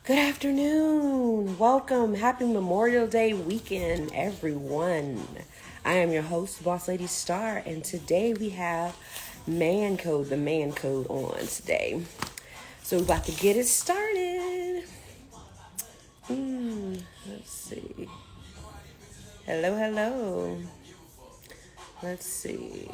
Good afternoon. Welcome. Happy Memorial Day weekend, everyone. I am your host, Boss Lady Star, and today we have the Man Code on today. So we're about to get it started. Let's see. Hello, hello. Let's see.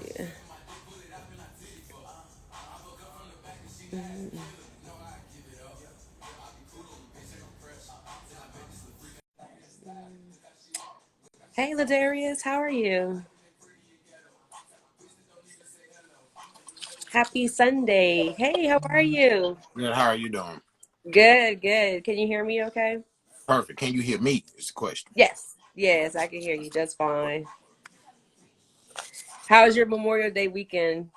Hey, Ladarius, how are you? Happy Sunday. Hey, how are you? Good. How are you doing? Good, good. Can you hear me okay? Perfect. Can you hear me? Is the question. Yes, yes, I can hear you just fine. How's your Memorial Day weekend?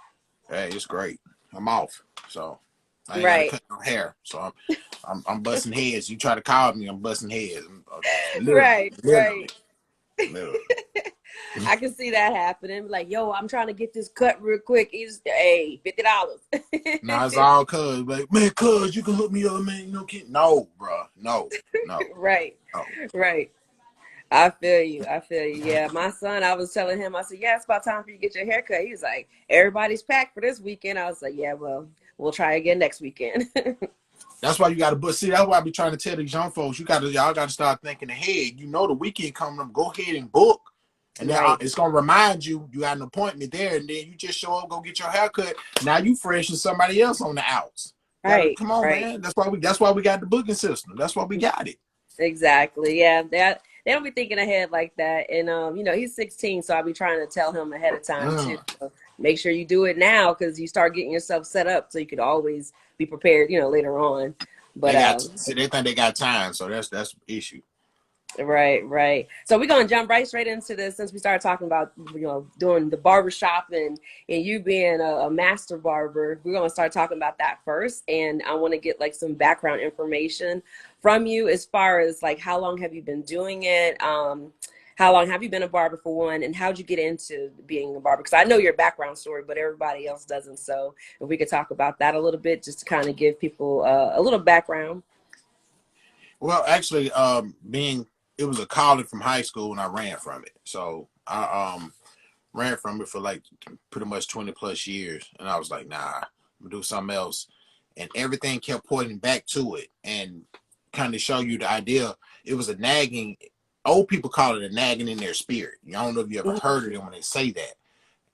Hey, it's great. I'm off, so I ain't got to Right, cut no hair. So I'm busting heads. You try to call me, I'm busting heads. Literally, right, right. literally, literally. I can see that happening. Like, yo, I'm trying to get this cut real quick. He's hey, $50. Now it's all cuz, like, man, cuz you can hook me up, man. No kid. No, bro. No, no, Right, no. right. I feel you. I feel you. Yeah, my son, I was telling him, I said, yeah, it's about time for you to get your hair cut. He was like, everybody's packed for this weekend. I was like, yeah, well, we'll try again next weekend. That's why you got to book. See, that's why I be trying to tell these young folks. Y'all got to start thinking ahead. You know the weekend coming up. Go ahead and book, and then Right, it's gonna remind you you got an appointment there, and then you just show up, go get your haircut. Now you fresh and somebody else on the outs. Gotta right, come on, right. man. That's why we got the booking system. That's why we got it. Exactly. Yeah. They don't be thinking ahead like that. And he's 16, so I'll be trying to tell him ahead of time too. Mm. So make sure you do it now because you start getting yourself set up so you could always be prepared, later on. But See, they think they got time, so that's the issue. right, right. So we're gonna jump right straight into this since we started talking about doing the barbershop and you being a master barber. We're gonna start talking about that first, and I want to get like some background information from you as far as like how long have you been doing it? How long have you been a barber for one, and how'd you get into being a barber? Because I know your background story, but everybody else doesn't. So if we could talk about that a little bit, just to kind of give people a little background. Well, actually, being it was a college from high school, and I ran from it. So I ran from it for like pretty much 20 plus years, and I was like, nah, I'm gonna do something else. And everything kept pointing back to it, and kind of show you the idea. It was a nagging. Old people call it a nagging in their spirit. I don't know if you ever Mhm. heard of them when they say that.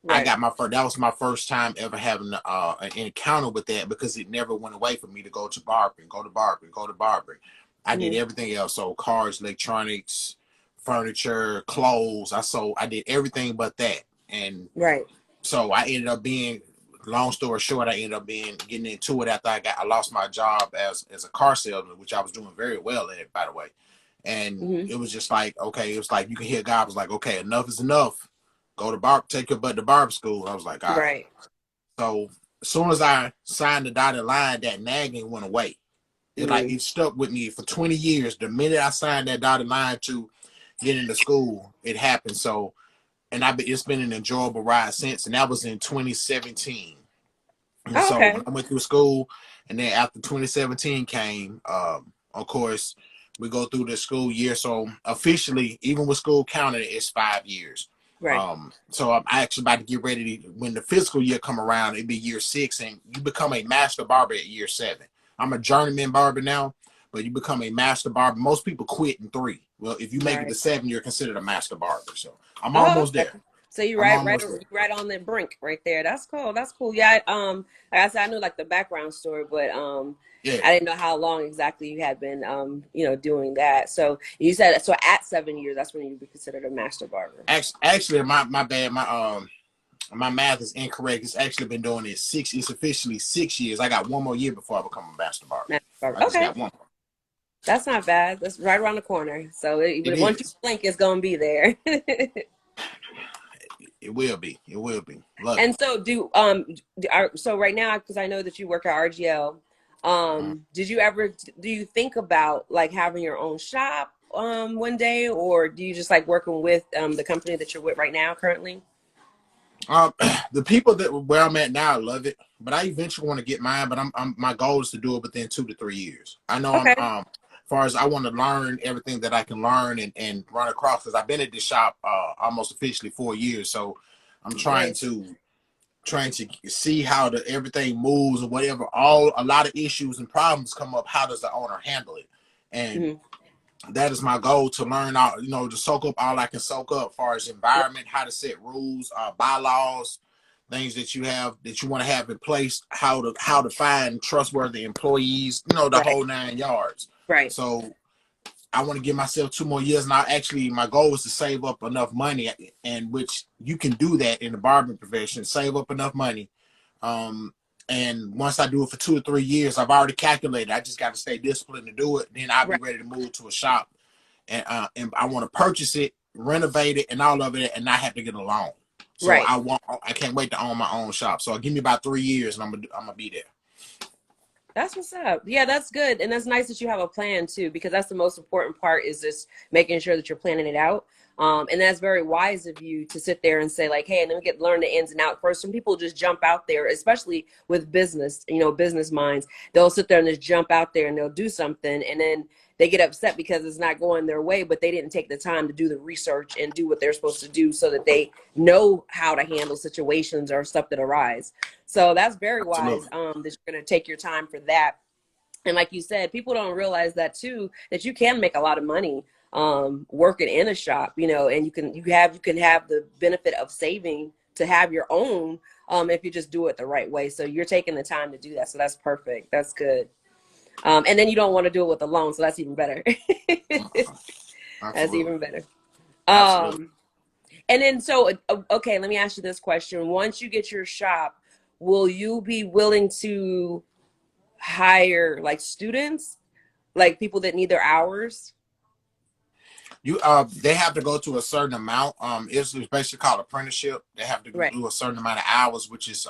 I Right. got my first. That was my first time ever having an encounter with that because it never went away for me to go to barbering, go to barbering, go to barbering. I did Hmm. everything else. So cars, electronics, furniture, clothes. I did everything but that. And Right. so I ended up being, long story short, I ended up getting into it after I lost my job as a car salesman, which I was doing very well at, by the way. And Hmm. it was just like, okay, it was like you can hear God was like, okay, enough is enough. Go to take your butt to barber school. I was like, all right. Right. So as soon as I signed the dotted line, that nagging went away. Mm. It stuck with me for 20 years. The minute I signed that dotted line to get into school, it happened. So, and it's been an enjoyable ride since. And that was in 2017. And Oh, so okay. when I went through school, and then after 2017 came, of course, we go through the school year. So officially, even with school counting, it's 5 years. Right. So I'm actually about to get ready to, when the fiscal year come around, it'd be year 6, and you become a master barber at year 7. I'm a journeyman barber now, but you become a master barber. Most people quit in 3. Well, if you make it to Right. 7, you're considered a master barber. So I'm Oh, almost okay. there. So you I'm right, almost there. you right on the brink right there. That's cool. That's cool. Yeah. Like I said, I knew like the background story, but Yeah. I didn't know how long exactly you had been doing that. So you said so at 7 years, that's when you be considered a master barber. Actually, my bad. My math is incorrect. It's actually been doing it 6. It's officially 6 years. I got one more year before I become a master barber. Master barber. I just Okay, got one more. that's not bad. That's right around the corner. So It once you is. blink, it's gonna be there. It will be. It will be. Love it. And so so right now, because I know that you work at RGL, do you think about like having your own shop one day, or do you just like working with the company that you're with right now currently? Um, the people that where I'm at now, I love it. But I eventually want to get mine. But my goal is to do it within 2 to 3 years. I know Okay. far as I want to learn everything that I can learn and run across, because I've been at this shop almost officially 4 years. So I'm Nice. trying to see how everything moves or whatever. A lot of issues and problems come up. How does the owner handle it? And Mm-hmm. that is my goal, to learn all, to soak up all I can soak up, as far as environment, how to set rules, bylaws, things that you want to have in place, how to find trustworthy employees, the Right. whole 9 yards. Right. So I want to give myself 2 more years. Now, actually, my goal is to save up enough money, and which you can do that in the barbering profession. Save up enough money, um, and once I do it for 2 or 3 years, I've already calculated. I just got to stay disciplined to do it. Then I'll be Right. ready to move to a shop, and I want to purchase it, renovate it, and all of it, and not have to get a loan. So Right. I can't wait to own my own shop. So give me about 3 years, and I'm gonna be there. That's what's up. Yeah, that's good. And that's nice that you have a plan too, because that's the most important part, is just making sure that you're planning it out. And that's very wise of you to sit there and say like, hey, let me learn the ins and outs first. Some people just jump out there, especially with business, business minds. They'll sit there and just jump out there and they'll do something, and then they get upset because it's not going their way, but they didn't take the time to do the research and do what they're supposed to do so that they know how to handle situations or stuff that arise. So that's very wise, Absolutely. that you're going to take your time for that. And like you said, people don't realize that too, that you can make a lot of money working in a shop, and you can have the benefit of saving to have your own, if you just do it the right way. So you're taking the time to do that. So that's perfect. That's good. And then you don't want to do it with a loan, so that's even better. That's Absolutely. even better. Absolutely. Um, and then, so, okay, let me ask you this question. Once you get your shop, will you be willing to hire like students, like people that need their hours? They have to go to a certain amount. It's basically called apprenticeship. They have to Right. do a certain amount of hours, which is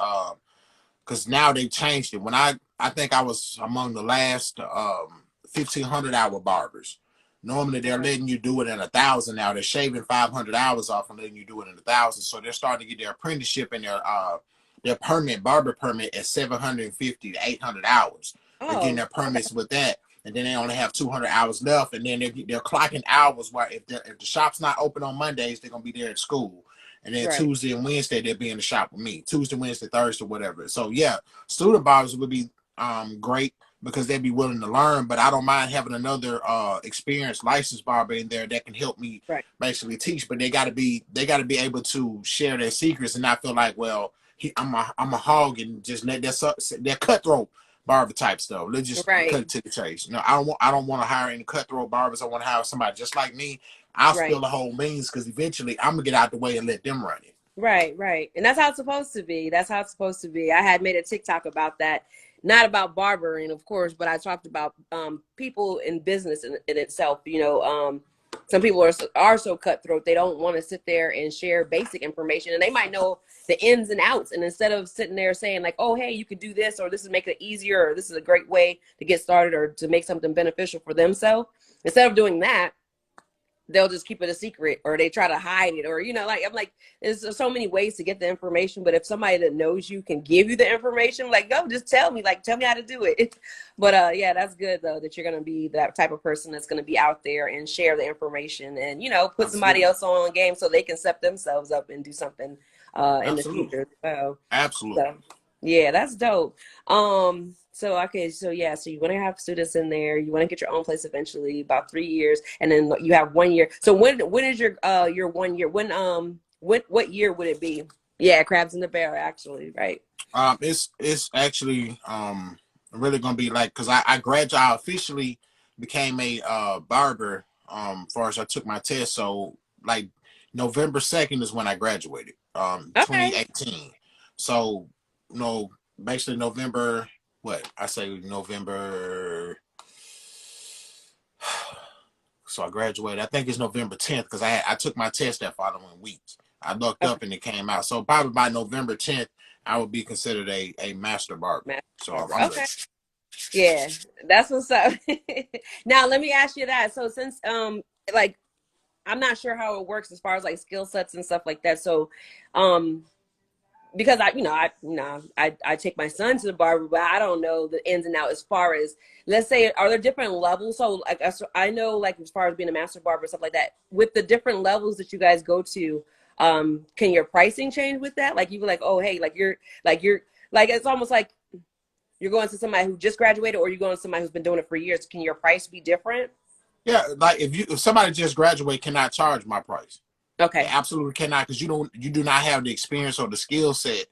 because now they changed it. When I think I was among the last 1,500 hour barbers. Normally they're Okay. letting you do it in 1,000 now. They're shaving 500 hours off and letting you do it in 1,000. So they're starting to get their apprenticeship and their permit, barber permit, at 750 to 800 hours. They're getting Oh, their okay. permits with that, and then they only have 200 hours left. And then they're clocking hours where if the shop's not open on Mondays, they're gonna be there at school. And then Right. Tuesday and Wednesday they'll be in the shop with me. Tuesday, Wednesday, Thursday, whatever. So yeah, student barbers would be great because they'd be willing to learn. But I don't mind having another experienced licensed barber in there that can help me Right. basically teach. But they gotta be able to share their secrets and not feel like, well, I'm a hog and just let that cutthroat barber type stuff. Let's just cut Right. it to the chase. No, I don't want to hire any cutthroat barbers. I want to hire somebody just like me. I'll spill Right. the whole beans because eventually I'm gonna get out the way and let them run it. Right, right. And that's how it's supposed to be. That's how it's supposed to be. I had made a TikTok about that, not about barbering, of course, but I talked about people in business in itself. Some people are so cutthroat. They don't want to sit there and share basic information, and they might know the ins and outs. And instead of sitting there saying like, "Oh, hey, you could do this," or "This is make it easier," or "This is a great way to get started," or to make something beneficial for themselves, instead of doing that, they'll just keep it a secret, or they try to hide it, or like, I'm like, there's so many ways to get the information, but if somebody that knows you can give you the information, like, go, just tell me, like, tell me how to do it. But yeah, that's good though, that you're going to be that type of person that's going to be out there and share the information, and put somebody Absolutely. else on game so they can set themselves up and do something in the Absolutely. future. So Absolutely. yeah, that's dope. So okay, so yeah, so you want to have students in there, you want to get your own place eventually, about 3 years, and then you have 1 year. So when is your 1 year? What year would it be? Yeah, crabs in the barrel, actually, right? It's actually really gonna be like, because I graduated. I officially became a barber. Far as I took my test, so like November 2nd is when I graduated. Okay. 2018. So basically November. What I say November. So I graduated. I think it's November 10th because I took my test that following week. I looked Okay. up and it came out. So probably by November 10th, I would be considered a master barber. Master So barber. I'm ready. Okay. Yeah, that's what's up. Now let me ask you that. So since like, I'm not sure how it works as far as like skill sets and stuff like that. So um because I take my son to the barber, but I don't know the ins and outs as far as, let's say, are there different levels? So like I know, like, as far as being a master barber, stuff like that, with the different levels that you guys go to, can your pricing change with that? Like, you were like, oh, hey, you're like, it's almost like you're going to somebody who just graduated, or you're going to somebody who's been doing it for years. Can your price be different? Yeah, like if somebody just graduate cannot charge my price. They Okay. absolutely cannot, because you do not have the experience or the skill set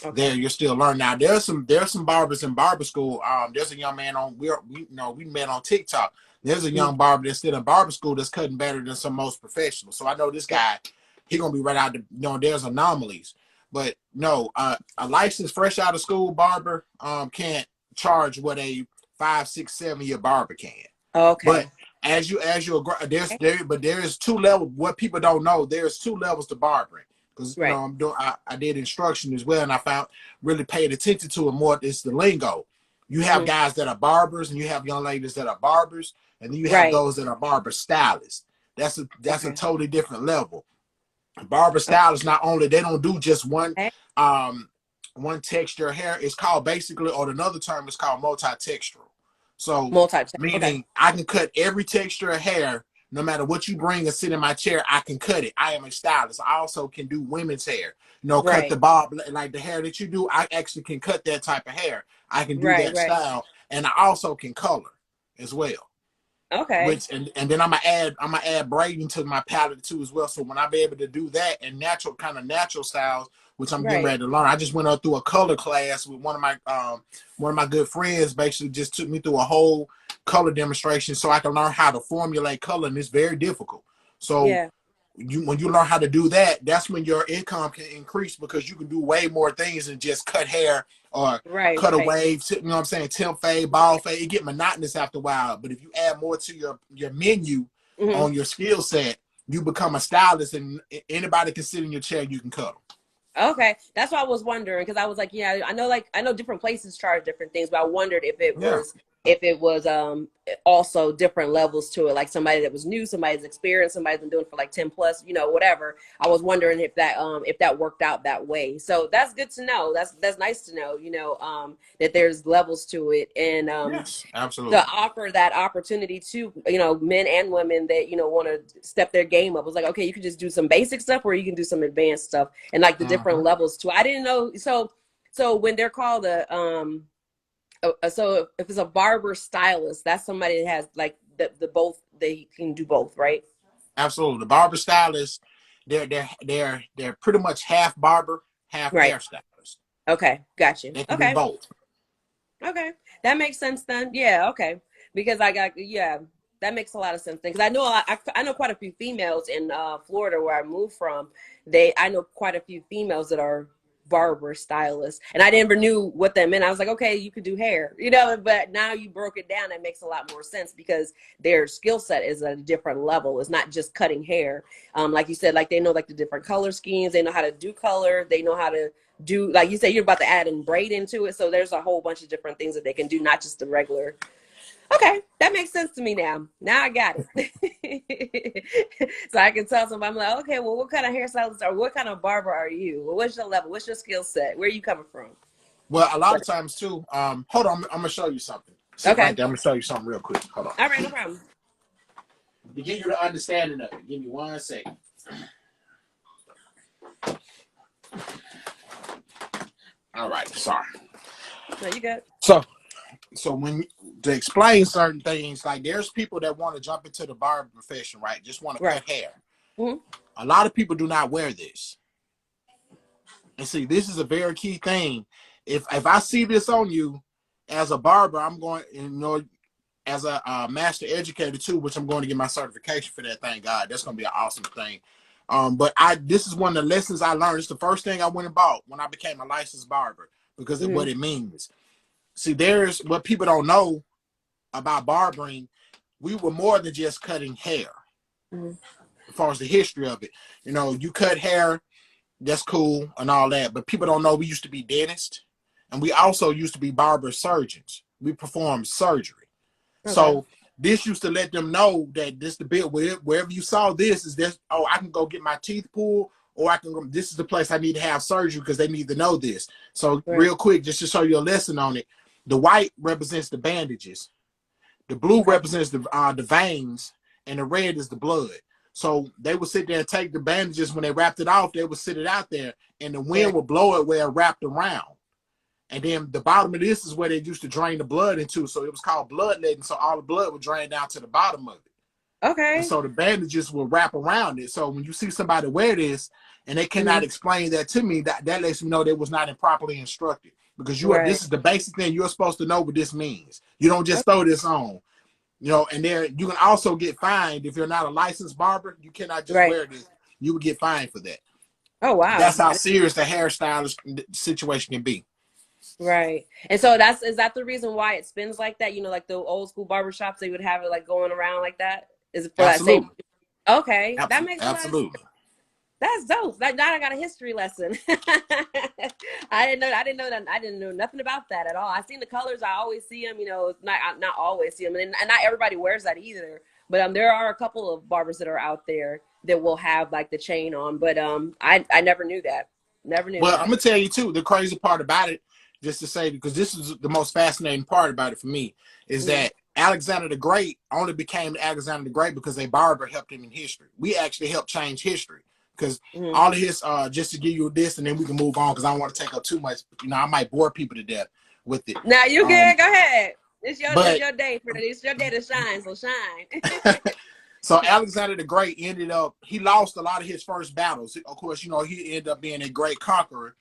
there. Okay. You're still learning. Now there's some barbers in barber school. There's a young man on we met on TikTok. There's a young barber that's still in barber school that's cutting better than some most professionals. So I know this guy, he gonna be right out. There's anomalies, but no, a licensed fresh out of school barber can't charge what a 5, 6, 7 year barber can. But Okay. there is two levels. What people don't know, there's two levels to barbering. Because Right. I did instruction as well, and I found really paid attention to it more. It's the lingo. You have Mm-hmm. guys that are barbers, and you have young ladies that are barbers, and then you have Right. those that are barber stylists. That's a Okay. totally different level. Barber stylists, not only they don't do just Okay. one texture of hair. It's called basically, or another term is called multi-textural. So Multi. Okay. meaning I can cut every texture of hair, no matter what you bring and sit in my chair, I can cut it. I am a stylist. I also can do women's hair. Cut the Right. bob, like the hair that you do. I actually can cut that type of hair. I can do Right. that Right. style, and I also can color as well. Okay. Which and then I'm gonna add braiding to my palette too as well. So when I be able to do that and natural styles, which I'm getting Right. ready to learn. I just went through a color class with one of my good friends. Basically, just took me through a whole color demonstration so I can learn how to formulate color, and it's very difficult. So Yeah. when you learn how to do that, that's when your income can increase, because you can do way more things than just cut hair or Right. cut a Right. wave. You know what I'm saying? Temp fade, ball fade. It get monotonous after a while. But if you add more to your menu Mm-hmm. on your skill set, you become a stylist, and anybody can sit in your chair. You can cut them. Okay, that's what I was wondering, because I was like, yeah, I know different places charge different things, but I wondered Yeah. if it was also different levels to it, like somebody that was new, somebody's experienced, somebody's been doing it for like 10 plus, whatever. I was wondering if that worked out that way. So that's good to know. That's nice to know, that there's levels to it, and Yes. to Absolutely. offer that opportunity to men and women that want to step their game up. It was like, okay, you can just do some basic stuff, or you can do some advanced stuff, and like the different Mm-hmm. levels too. I didn't know. So when they're called so if it's a barber stylist, that's somebody that has like the both, they can do both, right? Absolutely. The barber stylist, they're pretty much half barber, half Right. hairstylist. Okay, gotcha. They can do Okay. both. Okay, that makes sense then. Yeah, okay. Because that makes a lot of sense then. Because I know quite a few females in Florida where I moved from. I know quite a few females that are barber stylists, and I never knew what that meant. I was like, okay, you could do hair, but now you broke it down. It makes a lot more sense, because their skill set is at a different level. It's not just cutting hair. Like you said, like they know like the different color schemes. They know how to do color. They know how to do, like you said, you're about to add in braid into it. So there's a whole bunch of different things that they can do, not just the regular. Okay, that makes sense to me now. Now I got it. So I can tell somebody, I'm like, okay, well, what kind of hairstylist or what kind of barber are you? Well, what's your level? What's your skill set? Where are you coming from? Well, a lot But of times too. Hold on, I'm gonna show you something. Sit right okay, there. I'm gonna show you something real quick. Hold on. all right, no problem. To give you the understanding of it, give me 1 second. All right, sorry. No, you good. So when to explain certain things, like there's people that want to jump into the barber profession, right? Just want to Right. cut hair. Mm-hmm. A lot of people do not wear this. And see, this is a very key thing. If I see this on you as a barber, I'm going, as a master educator too, which I'm going to get my certification for that. Thank God, that's going to be an awesome thing. But this is one of the lessons I learned. It's the first thing I went and bought when I became a licensed barber, because of Mm-hmm. what it means. See, there's what people don't know about barbering. We were more than just cutting hair. Mm-hmm. As far as the history of it, you cut hair, that's cool and all that, but people don't know we used to be dentists, and we also used to be barber surgeons. We performed surgery. Okay. So this used to let them know that this the bit wherever you saw this is this. Oh, I can go get my teeth pulled, or I can go, this is the place I need to have surgery because they need to know this. So Right. real quick, just to show you a lesson on it, the white represents the bandages, the blue Okay. represents the veins, and the red is the blood. So they would sit there and take the bandages when they wrapped it off, they would sit it out there, and the wind Right. would blow it where it wrapped around. And then the bottom of this is where they used to drain the blood into. So it was called bloodletting. So all the blood would drain down to the bottom of it. And Okay. so the bandages will wrap around it. So when you see somebody wear this and they cannot explain that to me, that lets me know they was not improperly instructed. Because this Right. is the basic thing you're supposed to know what this means. You don't just Okay. throw this on. And there you can also get fined if you're not a licensed barber. You cannot just Right. wear this. You would get fined for that. Oh wow. That's how serious the hairstylist situation can be. Right. And so is that the reason why it spins like that? Like the old school barbershops, they would have it like going around like that? Is it for that same? Absolutely. Okay. That makes a lot of sense. Absolutely. That's dope. Now I got a history lesson. I didn't know that. I didn't know nothing about that at all. I seen the colors. I always see them. Not always see them, and not everybody wears that either. But there are a couple of barbers that are out there that will have like the chain on. But I never knew that. Never knew Well, that. I'm gonna tell you too, the crazy part about it, just to say, because this is the most fascinating part about it for me, is Mm-hmm. that Alexander the Great only became Alexander the Great because a barber helped him in history. We actually helped change history because Mm-hmm. all of his, just to give you this, and then we can move on because I don't want to take up too much. I might bore people to death with it. Now you good. Go ahead. It's your But day, Freddie. It's your day to shine. So shine. so Alexander the Great he lost a lot of his first battles. Of course, he ended up being a great conqueror.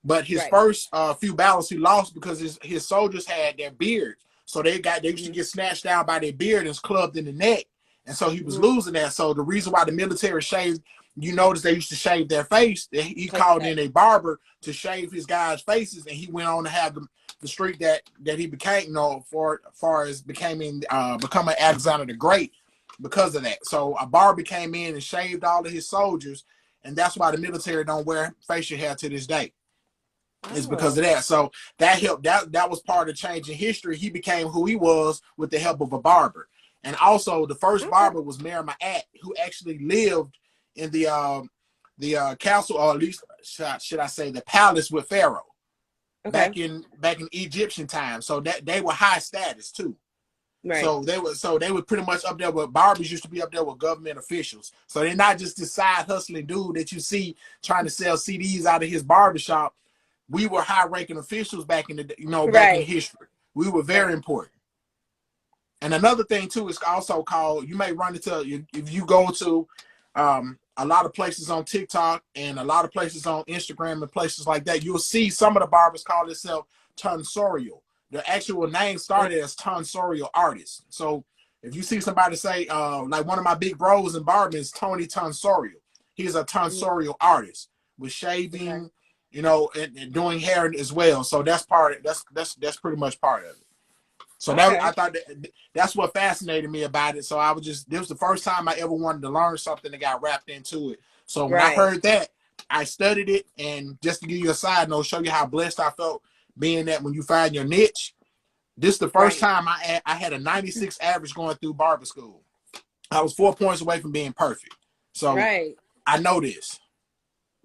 But his Right. first few battles he lost because his soldiers had their beards. So they used to get snatched down by their beard and clubbed in the neck. And so he was losing that. So the reason why the military shaved, you notice they used to shave their face. He called in a barber to shave his guys' faces, and he went on to have the streak that he became, for far as becoming Alexander the Great because of that. So a barber came in and shaved all of his soldiers, and that's why the military don't wear facial hair to this day. It's because of that. So that helped. That was part of changing history. He became who he was with the help of a barber. And also, the first barber was Merrimack, who actually lived in the castle, or at least should I say the palace with Pharaoh, back in Egyptian times. So that they were high status too. Right. So they were pretty much up there with barbers used to be up there with government officials. So they're not just this side hustling dude that you see trying to sell CDs out of his barbershop. We were high-ranking officials back in back in history. We were very important. And another thing too is also called. You may run into if you go to a lot of places on TikTok and a lot of places on Instagram and places like that. You'll see some of the barbers call themselves tonsorial. The actual name started as tonsorial artists. So if you see somebody say like one of my big bros in barbering is Tony Tonsorial. He's a tonsorial artist with shaving. And doing hair as well. So that's that's pretty much part of it. So I thought that's what fascinated me about it. So this was the first time I ever wanted to learn something that got wrapped into it. So when I heard that, I studied it, and just to give you a side note, show you how blessed I felt being that when you find your niche, this is the first time I had a 96 average going through barber school. I was 4 points away from being perfect. So I know this.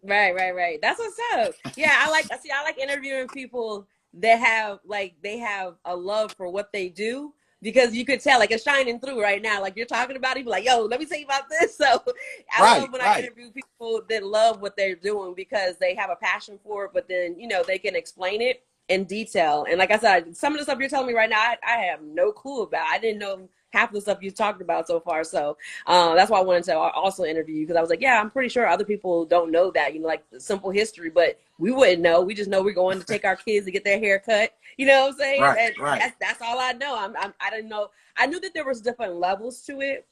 Right. That's what's up. Yeah, I like interviewing people that have a love for what they do, because you could tell like it's shining through right now. Like you're talking about it, you're like, yo, let me tell you about this. So I love when I interview people that love what they're doing because they have a passion for it, but then they can explain it in detail. And like I said, some of the stuff you're telling me right now, I have no clue about. I didn't know half the stuff you talked about so far. So that's why I wanted to also interview you, because I was like, yeah, I'm pretty sure other people don't know that, like the simple history, but we wouldn't know. We just know we're going to take our kids to get their hair cut. You know what I'm saying? That's all I know. I didn't know. I knew that there was different levels to it,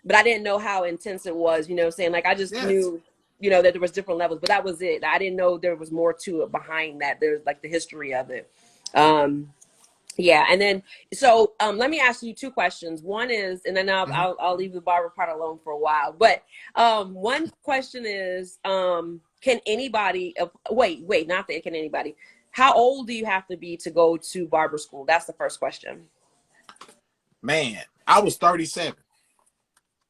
but I didn't know how intense it was. You know what I'm saying? Like I just knew, that there was different levels, but that was it. I didn't know there was more to it behind that. There's like the history of it. Yeah, and then so let me ask you two questions. One is, and then I'll leave the barber part alone for a while. But one question is, can anybody? Can anybody? How old do you have to be to go to barber school? That's the first question. Man, I was 37.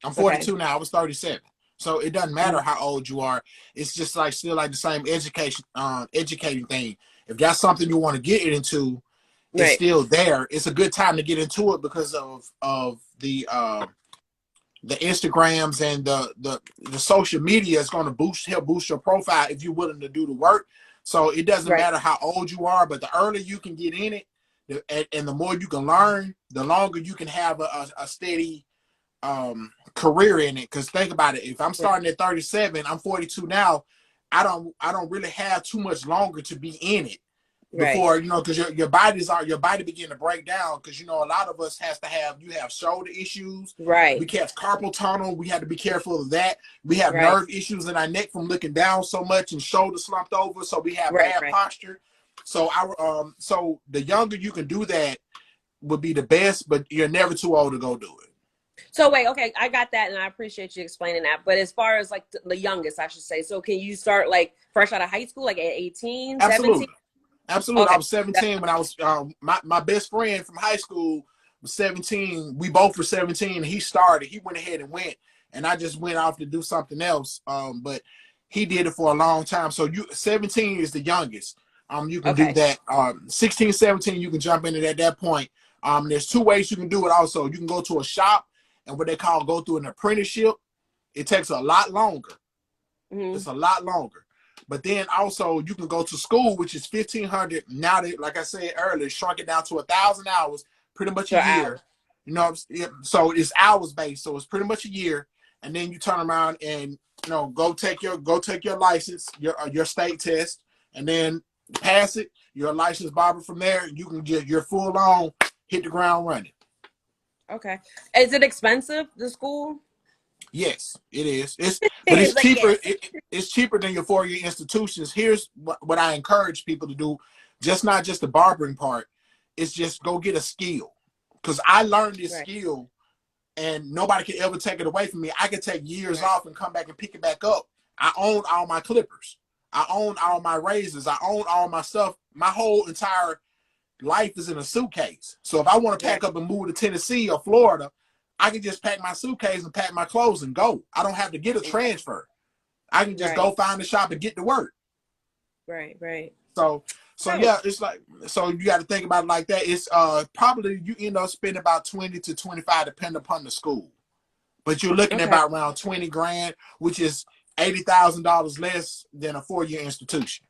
I'm 42 now. I was 37. So it doesn't matter how old you are. It's just like still like the same educating thing. If that's something you want to get into, it's Right. still there. It's a good time to get into it because of the Instagrams and the social media is going to help boost your profile if you're willing to do the work. So it doesn't Right. matter how old you are, but the earlier you can get in it, and the more you can learn, the longer you can have a steady career in it. Because think about it, if I'm starting at 37, I'm 42 now. I don't really have too much longer to be in it Right. before, because your body begin to break down, because a lot of us you have shoulder issues, we Right. catch carpal tunnel, we have to be careful of that, we have Right. nerve issues in our neck from looking down so much and shoulder slumped over, so we have Right. bad Right. posture. So so the younger you can do that would be the best, but you're never too old to go do it. So wait, okay, I got that, and I appreciate you explaining that. But as far as like the youngest, I should say, so can you start like fresh out of high school, like at 18, 17? Absolutely. Absolutely. I Okay. was 17 when I was my best friend from high school was 17. We both were 17. He started. He went ahead and went, and I just went off to do something else. But he did it for a long time. So 17 is the youngest. You can do Okay. that. 16, 17, you can jump in it at that point. There's two ways you can do it also. You can go to a shop and what they call go through an apprenticeship. It takes a lot longer. Mm-hmm. It's a lot longer. But then also you can go to school, which is 1,500. Now they, like I said earlier, shrunk it down to 1,000 hours, pretty much a So hours. year. So it's hours based. So it's pretty much a year, and then you turn around and go take your license, your state test, and then pass it. You're a licensed barber from there. You can get your full on hit the ground running. Okay. Is it expensive, the school? Yes, it is. But it's It's like cheaper. yes. It's cheaper than your 4-year institutions. Here's what I encourage people to do: not just the barbering part. It's just go get a skill, because I learned this Right. skill, and nobody can ever take it away from me. I could take years Right. off and come back and pick it back up. I own all my clippers. I own all my razors. I own all my stuff. My whole entire life is in a suitcase. So if I want to Right. pack up and move to Tennessee or Florida, I can just pack my suitcase and pack my clothes and go. I don't have to get a transfer. I can just Right. go find a shop and get to work. Right. Right. So So yeah, it's like, so you got to think about it like that. It's probably you end up spending about 20 to 25 depending upon the school. But you're looking at okay. about around 20 grand, which is $80,000 less than a 4-year institution.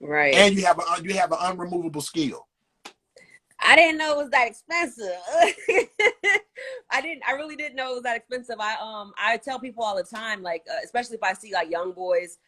Right. And you have an unremovable skill. I didn't know it was that expensive. I really didn't know it was that expensive. I tell people all the time, like especially if I see like young boys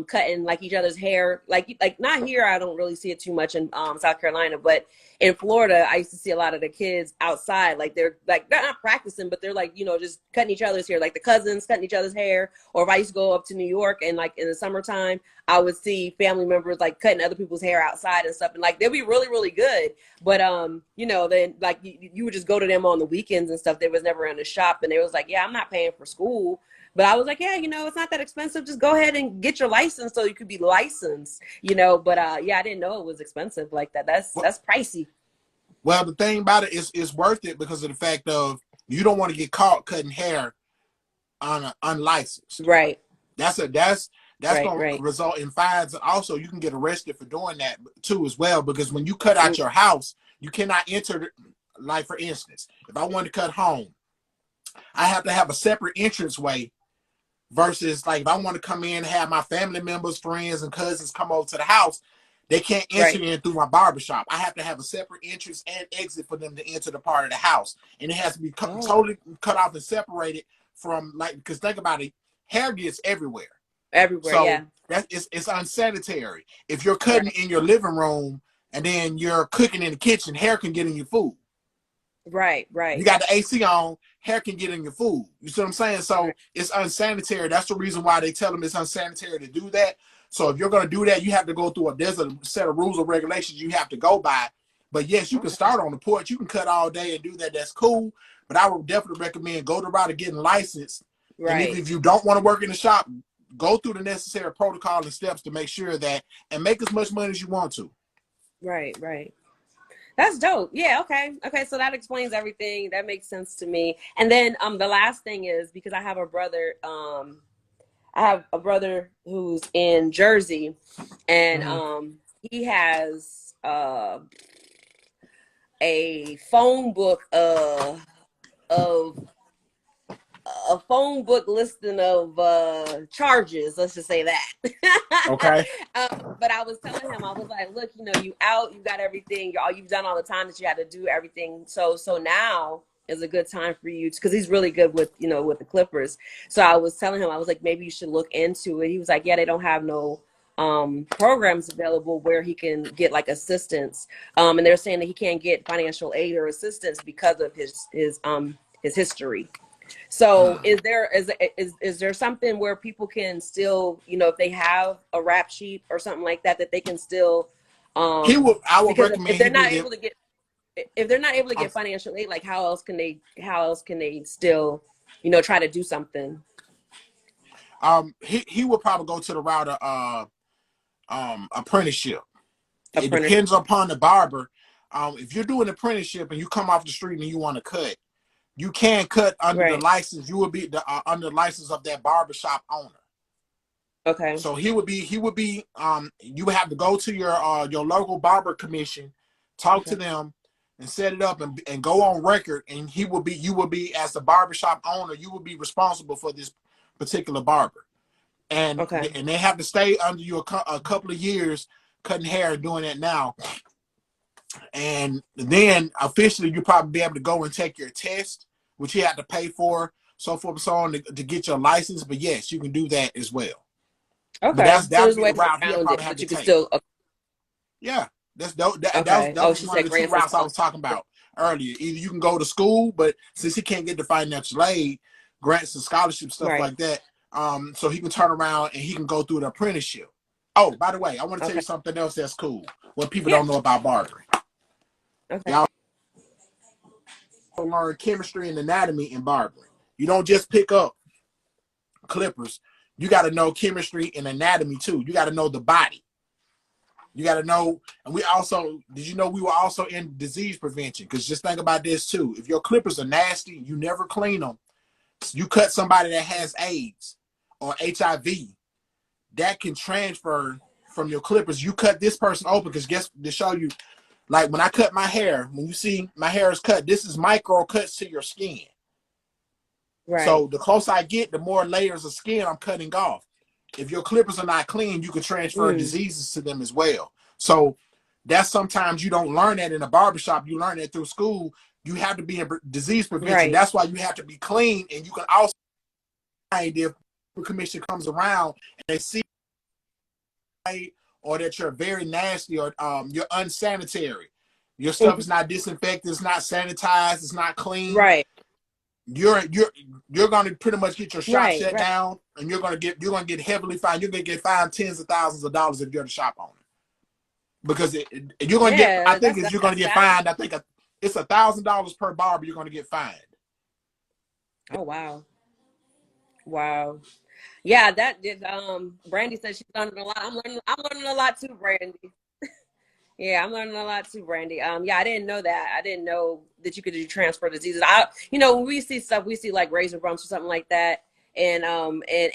cutting like each other's hair, like not here, I don't really see it too much in South Carolina, but in Florida I used to see a lot of the kids outside, like they're not practicing, but they're like, just cutting each other's hair, like the cousins cutting each other's hair. Or if I used to go up to New York and like in the summertime, I would see family members like cutting other people's hair outside and stuff, and like they'd be really, really good. But then like you would just go to them on the weekends and stuff. They was never in the shop, and they was like, yeah, I'm not paying for school. But I was like, yeah, it's not that expensive. Just go ahead and get your license so you could be licensed, But yeah, I didn't know it was expensive like that. That's pricey. Well, the thing about it is it's worth it because of the fact of you don't want to get caught cutting hair unlicensed. Right. That's Right. going to Right. result in fines, and also you can get arrested for doing that too as well. Because when you cut out your house, you cannot enter. Like for instance, if I want to cut home, I have to have a separate entrance way. Versus like if I want to come in and have my family members, friends, and cousins come over to the house, they can't enter Right. in through my barbershop. I have to have a separate entrance and exit for them to enter the part of the house. And it has to be Oh. totally cut off and separated from, like, because think about it, hair gets everywhere. Everywhere. So Yeah. it's unsanitary. If you're cutting Right. in your living room and then you're cooking in the kitchen, hair can get in your food. Right. You Right. got the AC on, hair can get in your food. You see what I'm saying? So Right. it's unsanitary. That's the reason why they tell them it's unsanitary to do that. So if you're going to do that, you have to go through there's a set of rules or regulations you have to go by. But yes, you can Okay. start on the porch. You can cut all day and do that. That's cool. But I would definitely recommend go the route of getting licensed. And Right. if you don't want to work in the shop, go through the necessary protocol and steps to make sure that, and make as much money as you want to. Right. Right. That's dope. Yeah, okay. Okay, so that explains everything. That makes sense to me. And then the last thing is, because I have a brother, I have a brother who's in Jersey, and Mm-hmm. he has a phone book of a phone book listing of charges. Let's just say that. Okay. But I was telling him, I was like, look, you know, you out, you got everything, you've done all the time that you had to do everything. So now is a good time for you because he's really good with, you know, with the Clippers. So I was telling him, I was like, maybe you should look into it. He was like, yeah, they don't have no programs available where he can get like assistance. And they're saying that he can't get financial aid or assistance because of his history. So is there something where people can still, you know, if they have a rap sheet or something like that, that they can still I would because recommend if he they're do not the. able to get if they're not able to Um, get financial aid, like how else can they still, you know, try to do something? he would probably go to the route of apprenticeship. It Apprentice. depends upon the barber. If you're doing apprenticeship and you come off the street and you want to cut, you can cut under the Right. license. You would be under the license of that barbershop owner. Okay. So he would be you would have to go to your local barber commission, talk to Okay. them, and set it up and go on record. And you will be as the barbershop owner, you will be responsible for this particular barber. And Okay. and they have to stay under you a couple of years cutting hair and doing that now. And then officially you probably be able to go and take your test, which you have to pay for, so forth and so on to get your license. But yes, you can do that as well. But Okay. So that'll there's be the ways route he'll around it, probably have but to you can take. still Yeah, that okay. Oh, was she one of said the two grants and routes I stuff. was talking about earlier. Either you can go to school, but since he can't get the financial aid, grants and scholarships, stuff Right. like that, so he can turn around and he can go through the apprenticeship. Oh, by the way, I want to tell Okay. you something else that's cool. What people Yeah. don't know about barbering. Okay. Y'all learn chemistry and anatomy in barbering. You don't just pick up clippers. You got to know chemistry and anatomy too. You got to know the body. You got to know, and did you know we were also in disease prevention? Because just think about this too. If your clippers are nasty, you never clean them. You cut somebody that has AIDS or HIV, that can transfer from your clippers. You cut this person open because guess to show you, like when I cut my hair, when you see my hair is cut, this is micro cuts to your skin. Right. So the closer I get, the more layers of skin I'm cutting off. If your clippers are not clean, you can transfer Mm. diseases to them as well. So that's sometimes you don't learn that in a barbershop. You learn that through school. You have to be in disease prevention. Right. That's why you have to be clean. And you can also find if the commission comes around and they see or that you're very nasty or you're unsanitary. Your stuff is not disinfected, it's not sanitized, it's not clean. Right. You're going to pretty much get your shop Right. shut Right. down, and you're going to get heavily fined. You're going to get fined tens of thousands of dollars if you're the shop owner, because you're going to get. I Yeah. think you're going to That's get sad. fined. I think it's $1,000 per barber. You're going to get fined. Oh wow. Wow. Yeah, that did Brandy said she's learning a lot. I'm learning a lot too, Brandy. Yeah, I'm learning a lot too, Brandy. Yeah, I didn't know that. I didn't know that you could do transfer diseases. You know, when we see stuff, we see like razor bumps or something like that, and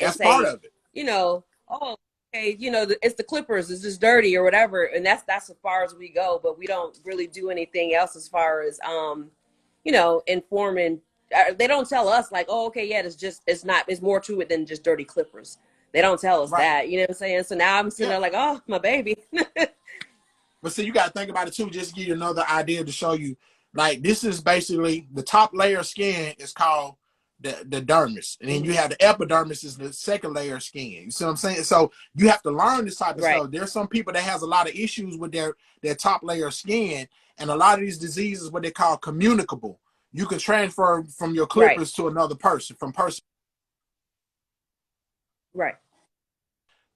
That's part say, of it. you know, oh, okay, you know, it's the clippers, it's just dirty or whatever, and that's as far as we go. But we don't really do anything else as far as you know, informing. They don't tell us like, oh, okay, yeah, it's more to it than just dirty clippers. They don't tell us Right. that, you know what I'm saying? So now I'm sitting Yeah. there like, oh, my baby. But see, you got to think about it too. Just to give you another idea to show you, like this is basically the top layer of skin is called the dermis, and then you have the epidermis is the second layer of skin. You see what I'm saying? So you have to learn this type of Right. stuff. There's some people that has a lot of issues with their top layer of skin, and a lot of these diseases what they call communicable. You can transfer from your Right. clippers to another person, from person Right.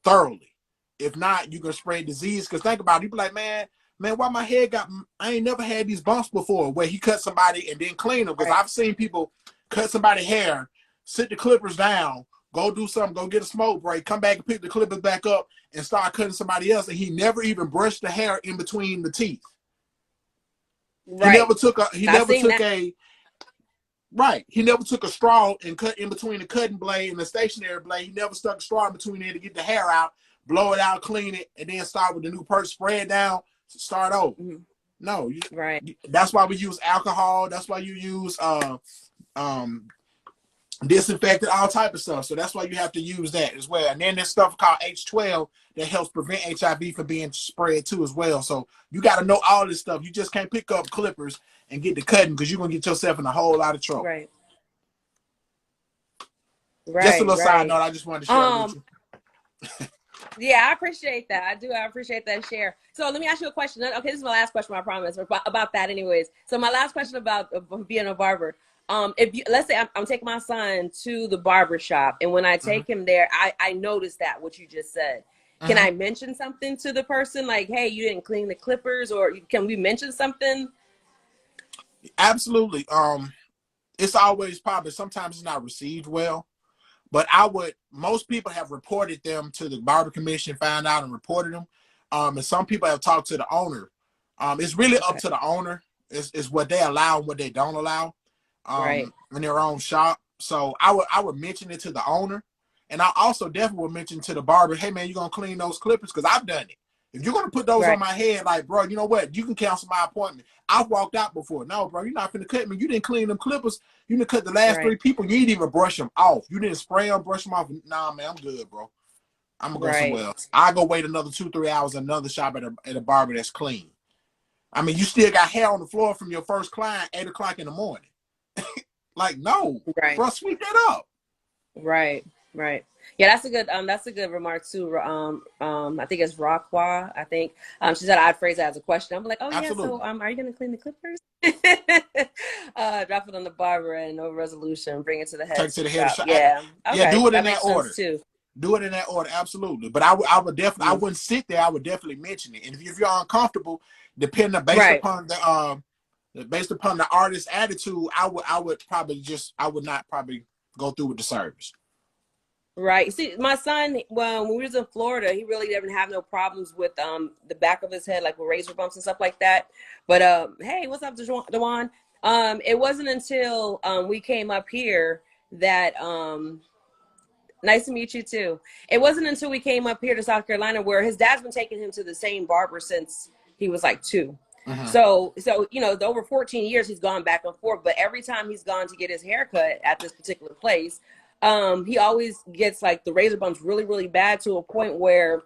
thoroughly. If not, you can spread disease. Because think about it, you be like, man, why my head got? I ain't never had these bumps before. Where he cut somebody and then clean them. Because Right. I've seen people cut somebody's hair, sit the clippers down, go do something, go get a smoke break, come back and pick the clippers back up and start cutting somebody else, and he never even brushed the hair in between the teeth. He Right. never took a. He I never seen took that. a. Right. He never took a straw and cut in between the cutting blade and the stationary blade. He never stuck a straw in between there to get the hair out, blow it out, clean it, and then start with the new person, spray it down, start over. No, Right. that's why we use alcohol. That's why you use um, disinfectant, all type of stuff. So that's why you have to use that as well. And then there's stuff called H12 that helps prevent HIV from being spread too as well. So you got to know all this stuff. You just can't pick up clippers and get the cutting because you're going to get yourself in a whole lot of trouble. Right. Just a Right. little side Right. note I just wanted to share with you. Yeah, I appreciate that. I do. I appreciate that share. So let me ask you a question. Okay, this is my last question, I promise, about that anyways. So my last question about being a barber. If you, let's say I'm taking my son to the barber shop, and when I take him there, I noticed that what you just said. Can I mention something to the person like, hey, you didn't clean the clippers, or can we mention something? Absolutely. It's always probably, sometimes it's not received well. But most people have reported them to the barber commission, found out and reported them. And some people have talked to the owner. It's really up to the owner. It's what they allow and what they don't allow in their own shop. So I would mention it to the owner. And I also definitely would mention to the barber, hey, man, you're going to clean those clippers? Because I've done it. If you're going to put those on my head, like, bro, you know what? You can cancel my appointment. I've walked out before. No, bro, you're not going to cut me. You didn't clean them clippers. You didn't cut the last 3 people. You didn't even brush them off. You didn't spray them, brush them off. Nah, man, I'm good, bro. I'm going to go somewhere else. I go wait another 2-3 hours at another shop at a barber that's clean. I mean, you still got hair on the floor from your first client, 8 o'clock in the morning. Like, no, bro, sweep that up. Right. Yeah, that's a good remark too. I think it's Rockwah. I think she said I'd phrase that as a question. I'm like, oh Absolutely. Yeah, so are you gonna clean the clippers? Drop it on the barber and no resolution. Bring it to the head. Take it to the head shop. Yeah. Okay. Yeah, do it in that that order too. Do it in that order, absolutely. But I would definitely, I wouldn't sit there. I would definitely mention it. And if you're uncomfortable, based upon the artist's attitude, I would not probably go through with the service. Right. See, my son, when we was in Florida, he really didn't have no problems with the back of his head, like with razor bumps and stuff like that. But hey, what's up, Dewan? It wasn't until we came up here that nice to meet you too. It wasn't until we came up here to South Carolina where his dad's been taking him to the same barber since he was like 2. So you know, over 14 years he's gone back and forth, but every time he's gone to get his haircut at this particular place, he always gets like the razor bumps really, really bad to a point where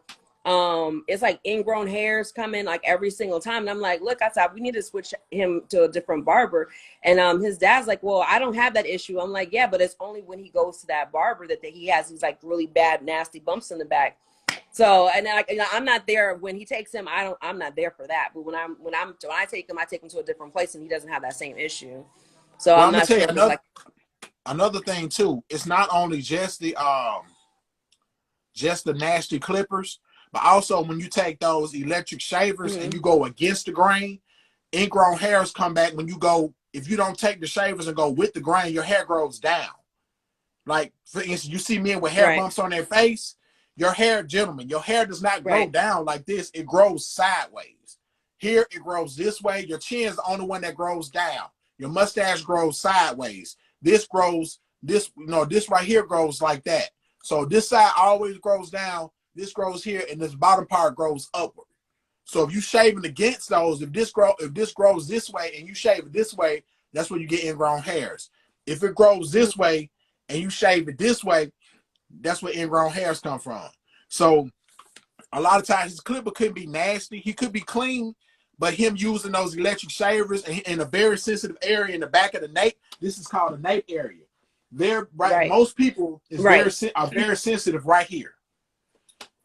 it's like ingrown hairs coming like every single time. And I'm like, look, I thought we need to switch him to a different barber. And his dad's like, well, I don't have that issue. I'm like, yeah, but it's only when he goes to that barber that he has these like really bad, nasty bumps in the back. So, and then I'm not there when he takes him. I'm not there for that. But when I take him, I take him to a different place, and he doesn't have that same issue. So well, I'm not sure. Another thing too, it's not only just the nasty clippers, but also when you take those electric shavers and you go against the grain, ingrown hairs come back. If you don't take the shavers and go with the grain, your hair grows down. Like, for instance, you see men with hair bumps on their face. Your hair, gentlemen, your hair does not grow down like this. It grows sideways. Here, it grows this way. Your chin is the only one that grows down. Your mustache grows sideways. This right here grows like that. So this side always grows down. This grows here, and this bottom part grows upward. So if you shaving against those, if this grows this way and you shave it this way, that's when you get ingrown hairs. If it grows this way and you shave it this way, that's where ingrown hairs come from. So a lot of times his clipper couldn't be nasty. He could be clean, but him using those electric shavers in a very sensitive area in the back of the nape, this is called a nape area. Most people are very sensitive right here.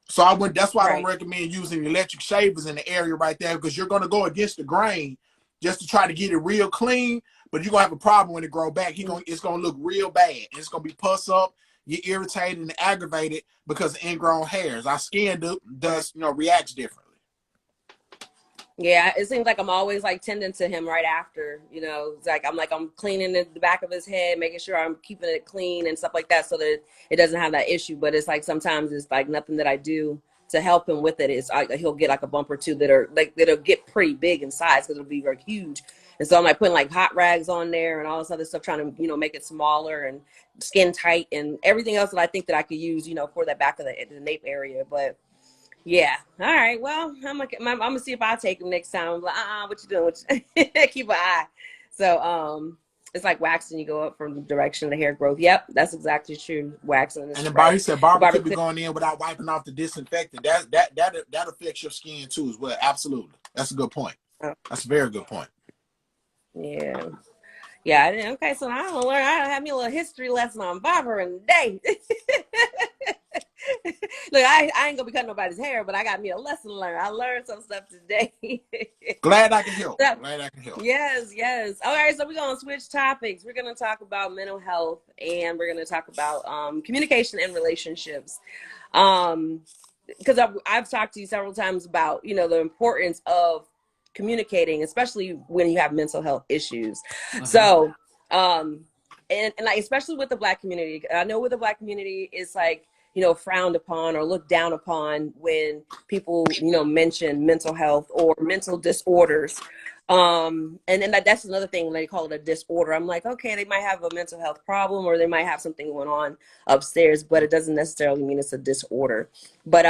So that's why I don't recommend using electric shavers in the area right there, because you're going to go against the grain just to try to get it real clean, but you're going to have a problem when it grow back. It's going to look real bad. It's going to be pus up. You're irritated and aggravated because of ingrown hairs. Our skin does reacts differently. Yeah, it seems like I'm always like tending to him right after, it's like I'm cleaning the back of his head, making sure I'm keeping it clean and stuff like that so that it doesn't have that issue. But it's like sometimes it's like nothing that I do to help him with it. It's he'll get like a bump or two that'll get pretty big in size because it'll be very huge. And so I'm like putting like hot rags on there and all this other stuff, trying to, you know, make it smaller and skin tight and everything else that I think that I could use, you know, for that back of the nape area. But yeah. All right. Well, I'm gonna see if I take them next time. I'm like, what you doing? Keep an eye. So, it's like waxing. You go up from the direction of the hair growth. Yep, that's exactly true. Waxing is And then right. Bobby said Barbara could be going in without wiping off the disinfectant. That affects your skin too as well. Absolutely. That's a good point. That's a very good point. Yeah. Yeah. Okay. So I don't learn. I have me a little history lesson on barbering today. Look, I ain't gonna be cutting nobody's hair, but I got me a lesson to learn. I learned some stuff today. Glad I can help. So, glad I can help. Yes, yes. All right, so we're gonna switch topics. We're gonna talk about mental health, and we're gonna talk about communication and relationships. Because I've talked to you several times about, you know, the importance of communicating, especially when you have mental health issues. So, and like especially with the Black community, I know with the Black community, it's like, you know, frowned upon or looked down upon when people, you know, mention mental health or mental disorders. And then that's another thing when they call it a disorder. I'm like, okay, they might have a mental health problem or they might have something going on upstairs, but it doesn't necessarily mean it's a disorder. But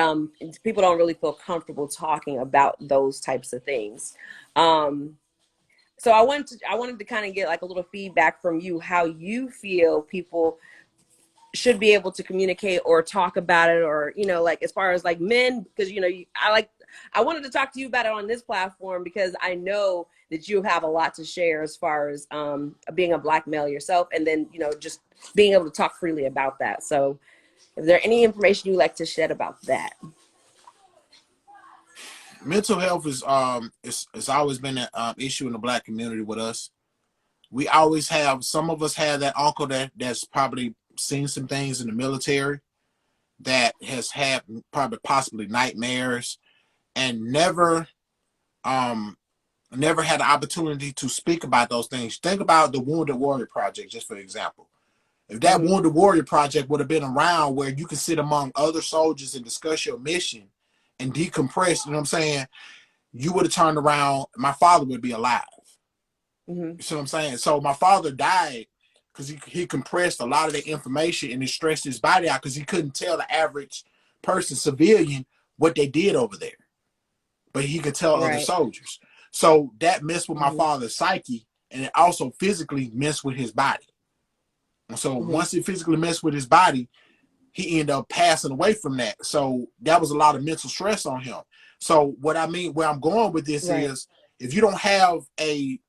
people don't really feel comfortable talking about those types of things. So I wanted to kind of get like a little feedback from you, how you feel people should be able to communicate or talk about it, or, you know, like as far as like men, because, you know, I wanted to talk to you about it on this platform because I know that you have a lot to share as far as being a Black male yourself, and then, you know, just being able to talk freely about that. So is there any information you'd like to shed about that? Mental health is it's always been an issue in the Black community with us. We always have, some of us have that uncle that's probably seen some things in the military, that has had probably possibly nightmares, and never had the opportunity to speak about those things. Think about the Wounded Warrior Project, just for example. If that Wounded Warrior Project would have been around where you could sit among other soldiers and discuss your mission and decompress, you know what I'm saying, you would have turned around, my father would be alive. You see what I'm saying? So my father died because he compressed a lot of the information and it stressed his body out because he couldn't tell the average person, civilian, what they did over there. But he could tell other soldiers. So that messed with my father's psyche, and it also physically messed with his body. And so once it physically messed with his body, he ended up passing away from that. So that was a lot of mental stress on him. So what I mean, where I'm going with this is, if you don't have a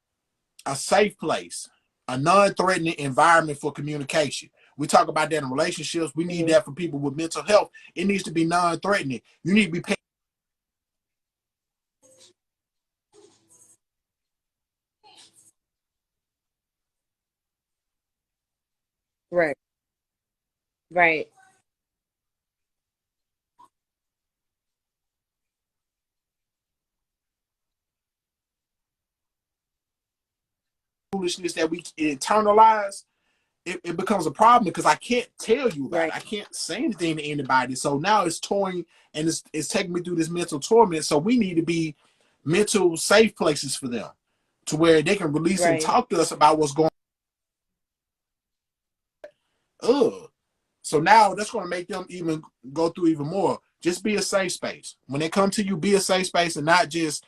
safe place, a non-threatening environment for communication. We talk about that in relationships. We need that for people with mental health. It needs to be non-threatening. You need to be paid. Right. Right. Foolishness that we internalize, it becomes a problem because I can't tell you about it. I can't say anything to anybody. So now it's toying and it's taking me through this mental torment. So we need to be mental safe places for them to where they can release and talk to us about what's going on. So now that's going to make them even go through even more. Just be a safe space. When they come to you, be a safe space, and not just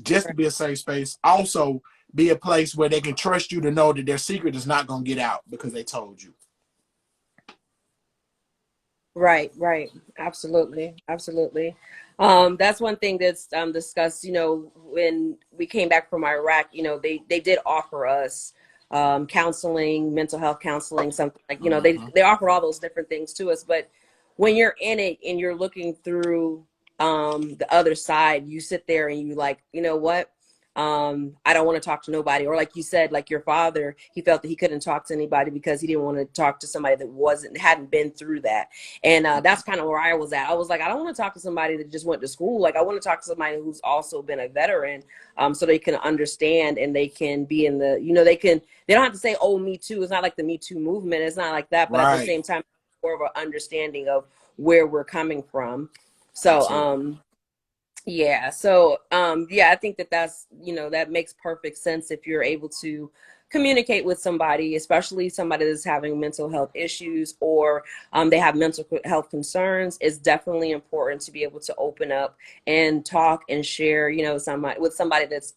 to be a safe space. Also be a place where they can trust you to know that their secret is not going to get out because they told you. Right, right. Absolutely. Absolutely. That's one thing that's discussed, you know, when we came back from Iraq, you know, they did offer us counseling, mental health counseling, something like, you know, they offer all those different things to us. But when you're in it and you're looking through the other side, you sit there and you like, you know what? I don't want to talk to nobody. Or like you said, like your father, he felt that he couldn't talk to anybody because he didn't want to talk to somebody that hadn't been through that. And that's kind of where I was at. I was like, I don't want to talk to somebody that just went to school. Like I want to talk to somebody who's also been a veteran, so they can understand and they can be in the, you know, they don't have to say, oh, me too. It's not like the Me Too movement. It's not like that. But at the same time, more of an understanding of where we're coming from. So, Yeah. So, yeah, I think that that's, that makes perfect sense if you're able to communicate with somebody, especially somebody that's having mental health issues or they have mental health concerns. It's definitely important to be able to open up and talk and share, somebody with somebody that's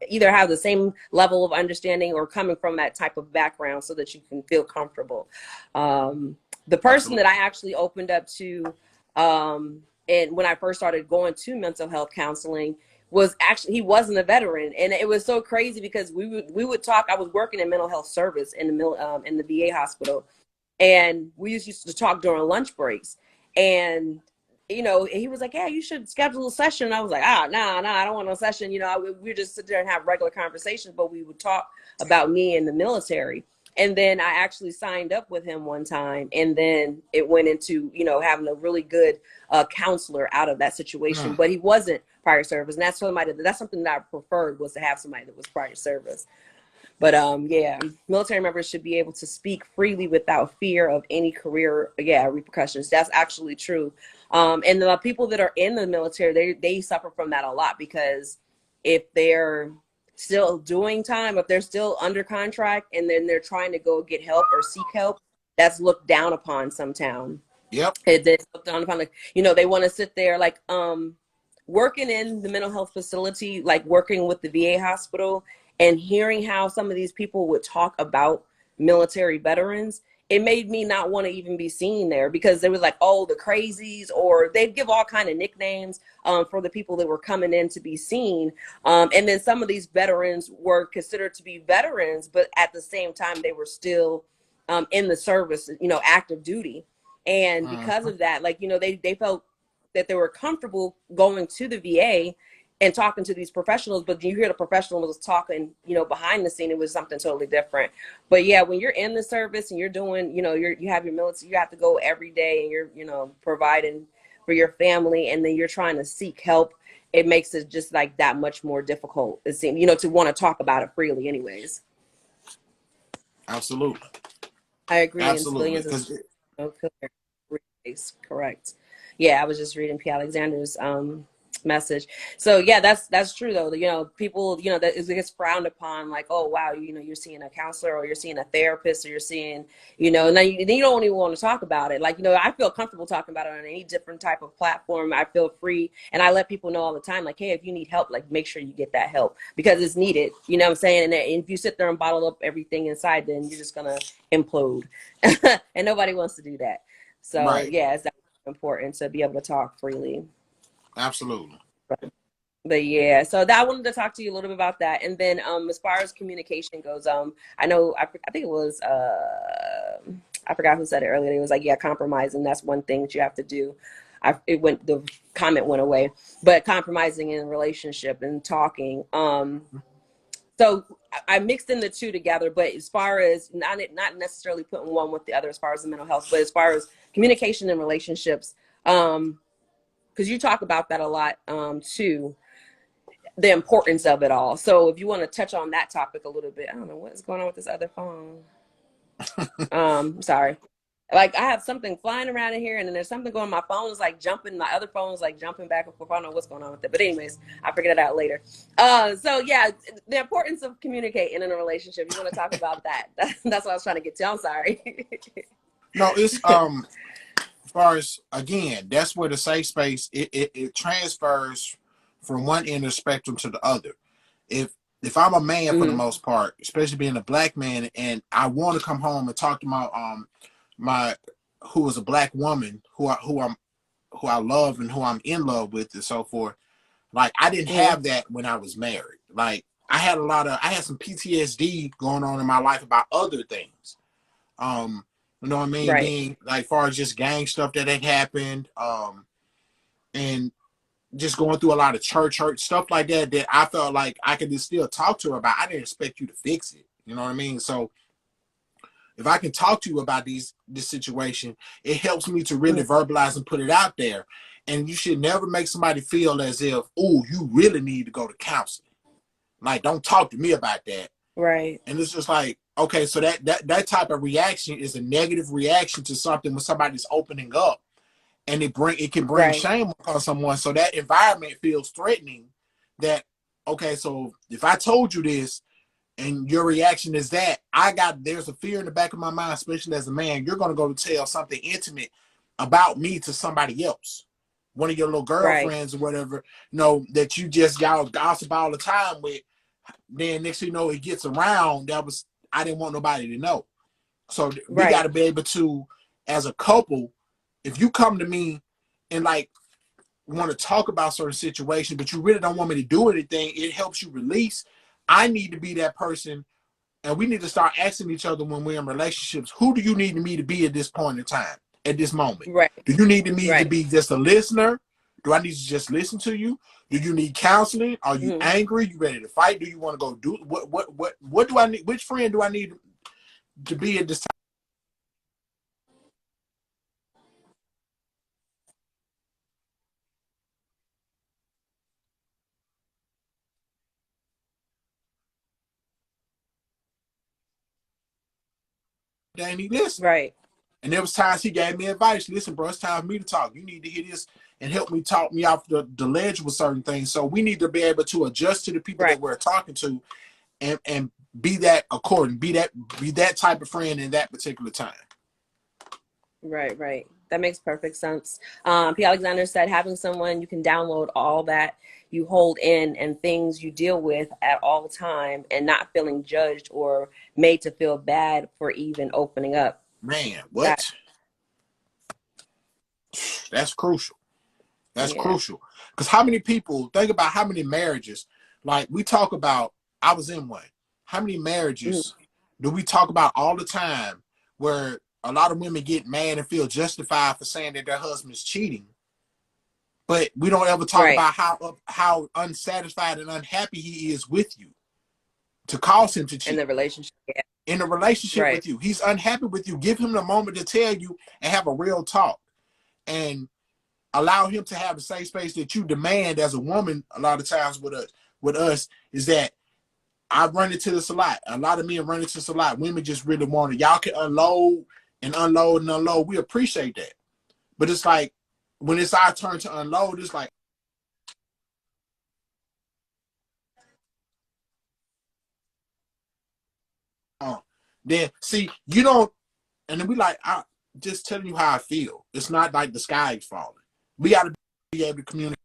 either have the same level of understanding or coming from that type of background so that you can feel comfortable. The person that Absolutely. I actually opened up to, and when I first started going to mental health counseling, was actually, he wasn't a veteran, and it was so crazy because we would talk. I was working in mental health service in the VA hospital, and we used to talk during lunch breaks. And he was like, "Yeah, you should schedule a session." And I was like, nah, I don't want no session. We just sit there and have regular conversations, but we would talk about me in the military. And then I actually signed up with him one time, and then it went into having a really good counselor out of that situation. Mm. But he wasn't prior service, and that's something that I preferred, was to have somebody that was prior service. But yeah, military members should be able to speak freely without fear of any career, yeah, repercussions. That's actually true. And the people that are in the military, they suffer from that a lot, because if they're still doing time, if they're still under contract and then they're trying to go get help or seek help, that's looked down upon sometime. Yep. It's looked down upon, like, they want to sit there like working in the mental health facility, like working with the VA hospital, and hearing how some of these people would talk about military veterans, it made me not want to even be seen there, because they were like, oh, the crazies, or they'd give all kind of nicknames for the people that were coming in to be seen. And then some of these veterans were considered to be veterans, but at the same time, they were still in the service, active duty. And because Mm-hmm. of that, like, they felt that they were comfortable going to the VA and talking to these professionals, but you hear the professionals talking, behind the scene, it was something totally different. But yeah, when you're in the service and you're doing, you have your military, you have to go every day, and you're, providing for your family, and then you're trying to seek help. It makes it just like that much more difficult, it seems, to want to talk about it freely anyways. Absolutely. I agree. And Absolutely. civilians is Because no killer race, correct. Yeah, I was just reading P. Alexander's message. So yeah, that's true though. People, that it gets frowned upon, like, oh wow, you're seeing a counselor, or you're seeing a therapist, or you're seeing, and then you don't even want to talk about it. Like, I feel comfortable talking about it on any different type of platform. I feel free, and I let people know all the time, like, hey, if you need help, like, make sure you get that help, because it's needed. You know what I'm saying? And if you sit there and bottle up everything inside, then you're just gonna implode, and nobody wants to do that. So right. yeah, it's important to be able to talk freely. Absolutely. But yeah, so that, I wanted to talk to you a little bit about that. And then as far as communication goes, I know, I think it was I forgot who said it earlier. It was like, yeah, compromising, that's one thing that you have to do. The comment went away, but compromising in a relationship and talking. So I mixed in the two together, but as far as not necessarily putting one with the other, as far as the mental health, but as far as communication and relationships, because you talk about that a lot too, the importance of it all. So if you want to touch on that topic a little bit, I don't know what's going on with this other phone. Sorry. Like, I have something flying around in here, and then there's something going. My phone is like jumping. My other phone is like jumping back and forth. I don't know what's going on with it. But anyways, I'll figure that out later. So yeah, the importance of communicating in a relationship. You want to talk about that? That's what I was trying to get to. I'm sorry. No, it's as far as, again, that's where the safe space, it transfers from one end of the spectrum to the other. If I'm a man, for the Hmm. most part, especially being a black man, and I want to come home and talk to my who is a black woman, who I love and who I'm in love with, and so forth. Like, I didn't Hmm. have that when I was married. Like, I had some PTSD going on in my life about other things. You know what I mean? Right. Being like, far as just gang stuff that had happened, and just going through a lot of church hurt stuff like that, that I felt like I could just still talk to her about. I didn't expect you to fix it. You know what I mean? So if I can talk to you about this situation, it helps me to really Hmm. verbalize and put it out there. And you should never make somebody feel as if, oh, you really need to go to counseling. Like, don't talk to me about that. Right. And it's just like, okay, so that type of reaction is a negative reaction to something when somebody's opening up. and it can bring Right. shame upon someone. So that environment feels threatening. That okay, so if I told you this and your reaction is that, there's a fear in the back of my mind, especially as a man, you're gonna go to tell something intimate about me to somebody else, one of your little Right. girlfriends or whatever, that y'all gossip all the time with. Then next thing you know, it gets around. I didn't want nobody to know. So we got Right. to be able to, as a couple, if you come to me and like want to talk about certain situations, but you really don't want me to do anything, it helps you release. I need to be that person, and we need to start asking each other when we're in relationships, who do you need me to be at this point in time, at this moment? Right. Do you need me to Right. be just a listener? Do I need to just listen to you? Do you need counseling? Are you Mm-hmm. angry? You ready to fight? Do you want to go do what do I need? Which friend do I need to be at this time? And he listened. Right. And there was times he gave me advice. Listen, bro, it's time for me to talk. You need to hear this and help me talk me off the ledge with certain things. So we need to be able to adjust to the people Right. that we're talking to, and be that accordant, be that type of friend in that particular time. Right, right. That makes perfect sense. P. Alexander said having someone you can download all that you hold in and things you deal with at all time and not feeling judged or made to feel bad for even opening up. Man, That, what? That's crucial. That's yeah. crucial. Because how many people, think about how many marriages, like we talk about, I was in one. How many Mhm. marriages do we talk about all the time where a lot of women get mad and feel justified for saying that their husband's cheating? But we don't ever talk Right. about how unsatisfied and unhappy he is with you to cause him to In cheat. the relationship. Yeah. In a relationship Right. with you, he's unhappy with you. Give him the moment to tell you and have a real talk. And allow him to have the safe space that you demand as a woman. A lot of times with us is that I run into this a lot. A lot of men run into this a lot. Women just really want it. Y'all can unload and unload and unload. We appreciate that. But it's like when it's our turn to unload, it's like, then see, you don't, and then we like, I just telling you how I feel. It's not like the sky is falling. We got to be able to communicate.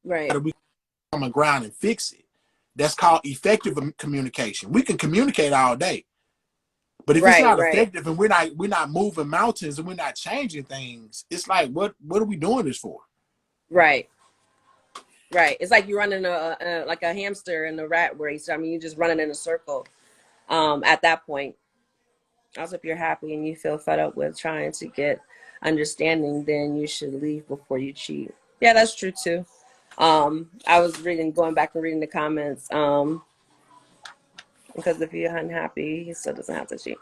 Right. We common ground and fix it. That's called effective communication. We can communicate all day, but if it's Right. not Right. effective and we're not moving mountains and we're not changing things, it's like what are we doing this for? Right. Right. It's like you're running like a hamster in a rat race. I mean, you're just running in a circle. At that point, also, if you're happy and you feel fed up with trying to get understanding, then you should leave before you cheat. Yeah, that's true too. I was going back and reading the comments. Because if you're unhappy, he still doesn't have to cheat.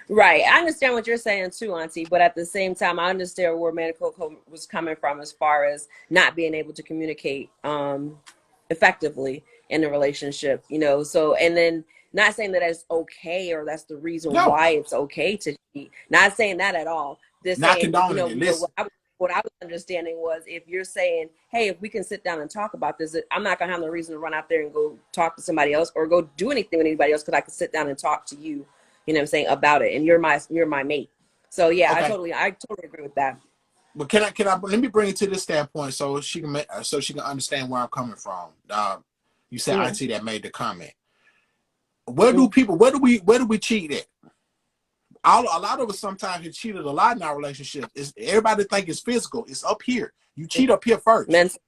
Right. I understand what you're saying too, Auntie, but at the same time, I understand where Mancode101 was coming from as far as not being able to communicate effectively in a relationship, So, and then not saying that that's okay or that's the reason No, why it's okay to cheat. Not saying that at all. Just not saying, condoning it. but Listen, what I was understanding was if you're saying, hey, if we can sit down and talk about this, I'm not gonna have no reason to run out there and go talk to somebody else or go do anything with anybody else because I can sit down and talk to you, what I'm saying, about it. And you're my mate. So yeah, okay, I totally agree with that. but can I let me bring it to this standpoint so she can understand where I'm coming from. You said Mm-hmm. auntie that made the comment. Mm-hmm. Where do we cheat at? A lot of us sometimes have cheated a lot in our relationships. Everybody think it's physical. It's up here. You cheat up here first. Mental.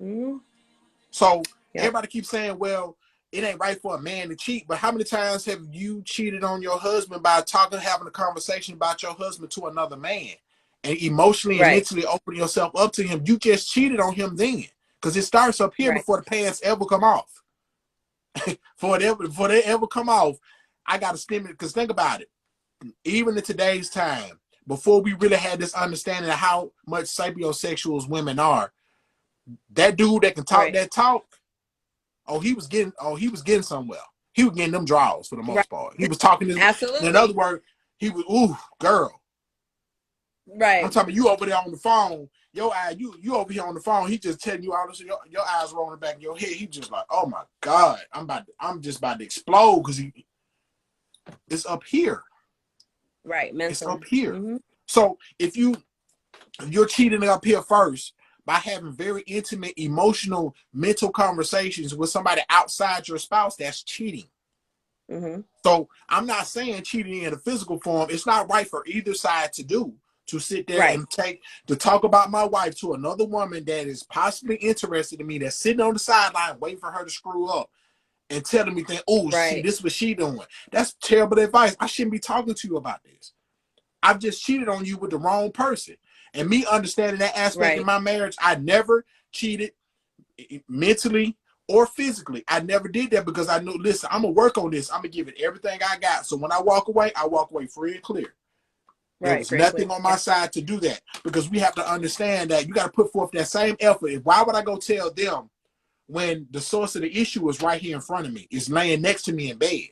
Mm-hmm. So Yep. everybody keeps saying, well, it ain't right for a man to cheat. But how many times have you cheated on your husband by having a conversation about your husband to another man and emotionally and Right. mentally opening yourself up to him? You just cheated on him then. Because it starts up here Right. before the pants ever come off. Before they ever come off, I got to stem it. Because think about it. Even in today's time, before we really had this understanding of how much sapiosexuals women are, That dude that can talk Right. that talk, he was getting somewhere. He was getting them draws for the Right. most part. He was talking this. In other Absolutely. words, he was, ooh, girl. I'm Right. talking about you over there on the phone. Your eye, you over here on the phone. He just telling you all this. Your eyes rolling back in your head. He just like, oh my God, I'm just about to explode because it's up here. Right. It's Mental. up here. Mm-hmm. So if you're cheating up here first by having very intimate, emotional, mental conversations with somebody outside your spouse, that's cheating. Mm-hmm. So I'm not saying cheating in a physical form. It's not right for either side to do. To sit there Right. and to talk about my wife to another woman that is possibly interested in me, that's sitting on the sideline waiting for her to screw up and telling me that, oh, see, Right. this is what she doing. That's terrible advice. I shouldn't be talking to you about this. I've just cheated on you with the wrong person. And me understanding that aspect in Right. my marriage, I never cheated mentally or physically. I never did that because I knew, listen, I'm going to work on this. I'm going to give it everything I got. So when I walk away free and clear. There Right. was Pretty nothing clear. on Yeah. my side to do that because we have to understand that you got to put forth that same effort. Why would I go tell them when the source of the issue is right here in front of me? It's laying next to me in bed.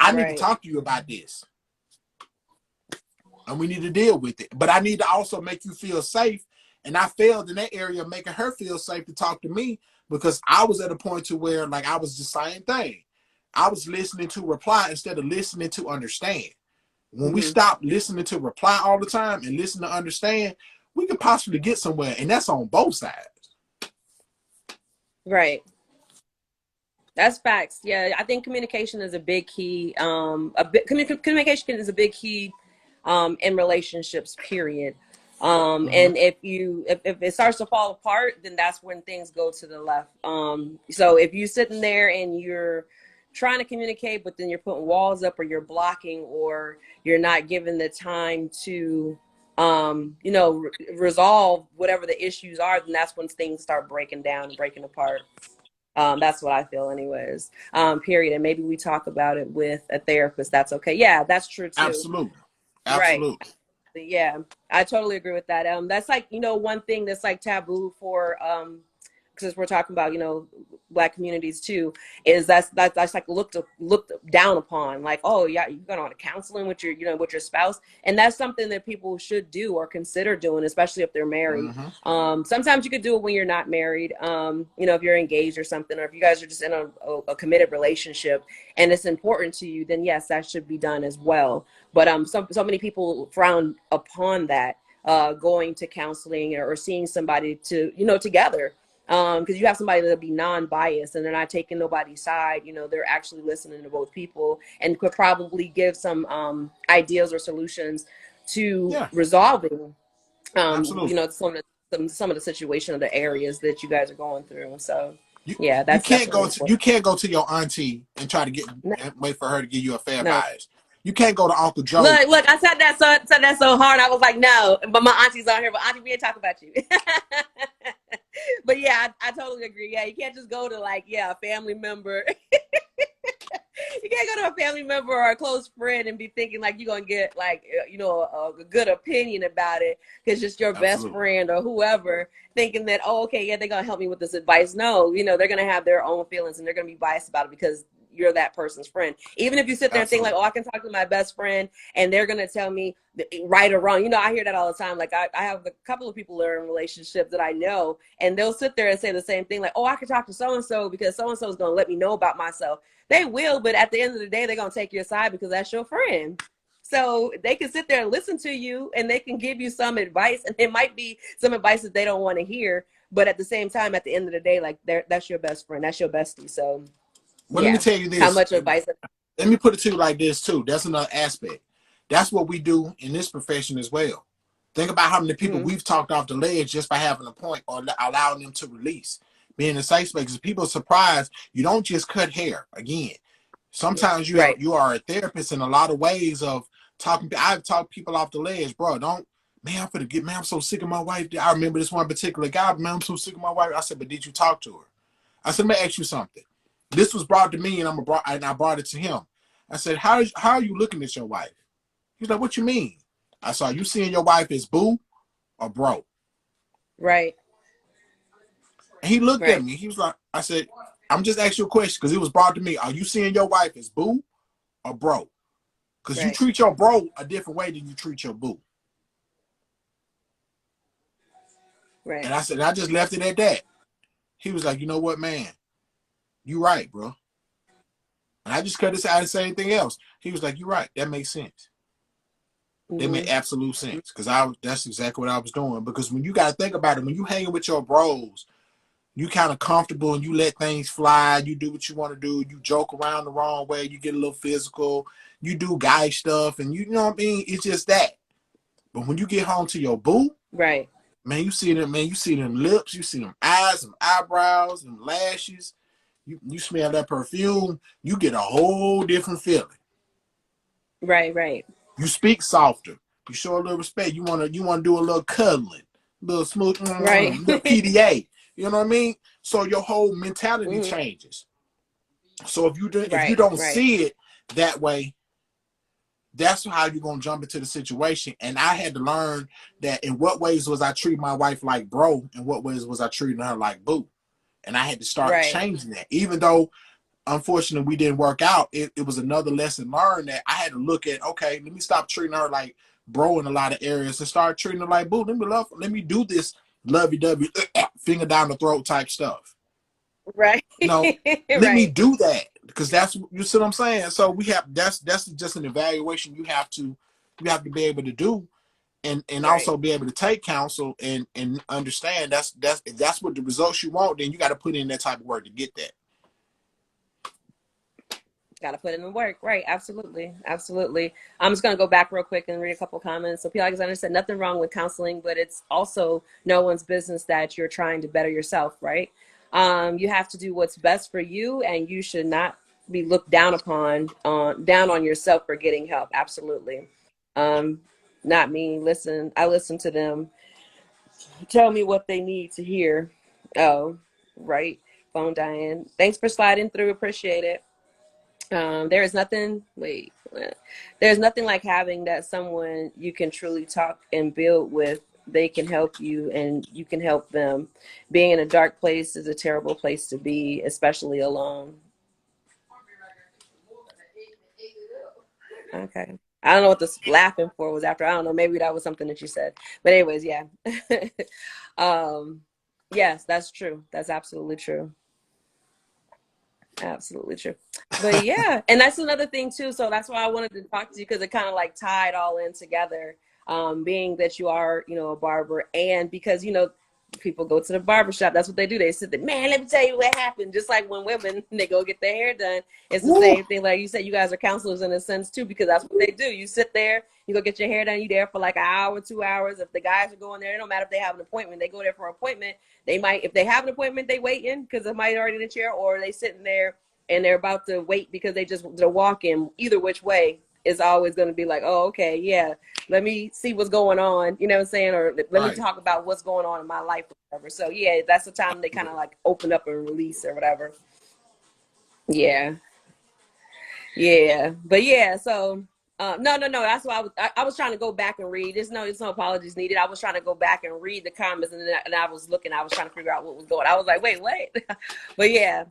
I need to Right. talk to you about this. And we need to deal with it. But I need to also make you feel safe. And I failed in that area of making her feel safe to talk to me because I was at a point to where like I was the same thing. I was listening to reply instead of listening to understand. When we Mm-hmm. stop listening to reply all the time and listen to understand, we could possibly get somewhere. And that's on both sides. Right. That's facts. Yeah, I think communication is a big key. Communication is a big key in relationships. Period. Mm-hmm. And if it starts to fall apart, then that's when things go to the left. So if you're sitting there and you're trying to communicate, but then you're putting walls up, or you're blocking, or you're not given the time to resolve whatever the issues are, then that's when things start breaking down and breaking apart. That's what I feel, anyways. Period. And maybe we talk about it with a therapist. That's okay. Yeah, that's true too. Absolutely. Right. Absolutely. Yeah, I totally agree with that. That's like, one thing that's like taboo for because we're talking about, black communities too, is that's like looked down upon, like, oh yeah, you're going on a counseling with your with your spouse, and that's something that people should do or consider doing, especially if they're married. Mm-hmm. Sometimes you could do it when you're not married, if you're engaged or something, or if you guys are just in a committed relationship and it's important to you, then yes, that should be done as well. But so many people frown upon that, going to counseling or seeing somebody to together, because you have somebody that'll be non-biased and they're not taking nobody's side. They're actually listening to both people and could probably give some ideas or solutions to Yeah. resolving Absolutely. some of the situation or the areas that you guys are going through. So You yeah, you that's can't definitely go to important. you can't go to your auntie and try to get No, and wait for her to give you a fair no. advice. You can't go to Uncle Joe. Look, I said that so hard. I was like, no, but my auntie's on here. But auntie, we ain't talk about you. But yeah, I totally agree. Yeah, you can't just go to like, a family member. You can't go to a family member or a close friend and be thinking like you're gonna get like a good opinion about it because just your best Absolutely. friend or whoever, thinking that, oh, okay, yeah, they're gonna help me with this advice. No, they're gonna have their own feelings and they're gonna be biased about it because you're that person's friend. Even if you sit there and think like, Absolutely. oh, I can talk to my best friend and they're gonna tell me right or wrong. I hear that all the time. Like I have a couple of people that are in relationships that I know, and they'll sit there and say the same thing, like, oh, I can talk to so and so because so and so is gonna let me know about myself. They will, but at the end of the day, they're gonna take your side because that's your friend. So they can sit there and listen to you and they can give you some advice, and it might be some advice that they don't want to hear. But at the same time, at the end of the day, like that's your best friend, that's your bestie. So Well, let me yeah, tell you how this. much advice? Let me put it to you like this too. That's another aspect. That's what we do in this profession as well. Think about how many people Mm-hmm. we've talked off the ledge just by having a point or allowing them to release. Being in safe spaces, people are surprised you don't just cut hair. Again, sometimes Right. you are a therapist in a lot of ways of talking. I've talked people off the ledge, bro. Don't, man, I'm gonna get, man, I'm so sick of my wife. I remember this one particular guy, man, I'm so sick of my wife. I said, but did you talk to her? I said, let me ask you something. This was brought to me, and I brought it to him. I said, how are you looking at your wife? He's like, what you mean? I saw you seeing your wife as boo or bro. Right. And he looked at Right. me. He was like, I said, I'm just asking you a question because it was brought to me. Are you seeing your wife as boo or bro? Because you Right. treat your bro a different way than you treat your boo. Right. And I said, I just left it at that. He was like, you know what, man? You right, bro. And I just cut this out and say anything else. He was like, you're right. That makes sense. That made Mm-hmm. absolute sense. Because that's exactly what I was doing. Because when you got to think about it, when you hanging with your bros, you kind of comfortable and you let things fly. You do what you want to do. You joke around the wrong way. You get a little physical. You do guy stuff. And you know what I mean? It's just that. But when you get home to your boo, Right. man, you see them, man, you see them lips, you see them eyes, them eyebrows, them lashes. You smell that perfume, you get a whole different feeling. Right. Right. You speak softer. You show a little respect. You wanna do a little cuddling, a little smooth, Right. little PDA. You know what I mean? So your whole mentality Mm-hmm. changes. So if you Right. don't Right. see it that way, that's how you're gonna jump into the situation. And I had to learn that in what ways was I treating my wife like bro, and what ways was I treating her like boo. And I had to start Right. changing that. Even though unfortunately we didn't work out, it was another lesson learned that I had to look at, okay, let me stop treating her like bro in a lot of areas and start treating her like boo. Let me do this lovey-dovey finger down the throat type stuff. Right. You know, let me Right. do that because that's, you see what I'm saying. So we have, that's just an evaluation you have to be able to do, and Right. also be able to take counsel and understand that's if that's what the results you want, then you got to put in that type of work to get that. Got to put in the work. Right. Absolutely. Absolutely. I'm just going to go back real quick and read a couple comments. So P. Alexander said, nothing wrong with counseling, but it's also no one's business that you're trying to better yourself. Right. You have to do what's best for you, and you should not be looked down upon, down on yourself for getting help. Absolutely. Um, Not me. Listen, I listen to them. Tell me what they need to hear. Oh, right. Phone Diane. Thanks for sliding through. Appreciate it. There is nothing, wait, there's nothing like having that someone you can truly talk and build with. They can help you and you can help them. Being in a dark place is a terrible place to be, especially alone. Okay. I don't know what this laughing for was after. I don't know. Maybe that was something that you said. But anyways, yeah. um, yes, that's true. That's absolutely true. Absolutely true. But yeah, and that's another thing too. So that's why I wanted to talk to you because it kind of like tied all in together. Being that you are, a barber, and because people go to the barber shop, that's what they do. They sit there, man. Let me tell you what happened. Just like when women they go get their hair done, it's the Woo! same thing. Like you said, you guys are counselors in a sense too, because that's what they do. You sit there, you go get your hair done. You there for like an hour, 2 hours. If the guys are going there, it don't matter if they have an appointment. They go there for an appointment. They might, if they have an appointment, they waiting because they might already in the chair, or they sitting there and they're about to wait because they're walking. Either which way is always going to be like, oh, okay, yeah, let me see what's going on, you know what I'm saying? Or let me Right. talk about what's going on in my life or whatever. So yeah, that's the time they kind of like open up and release or whatever. Yeah. Yeah. But yeah, so no. That's why I was trying to go back and read. There's no apologies needed. I was trying to go back and read the comments, and I was looking. I was trying to figure out what was going. I was like, wait, what? But yeah,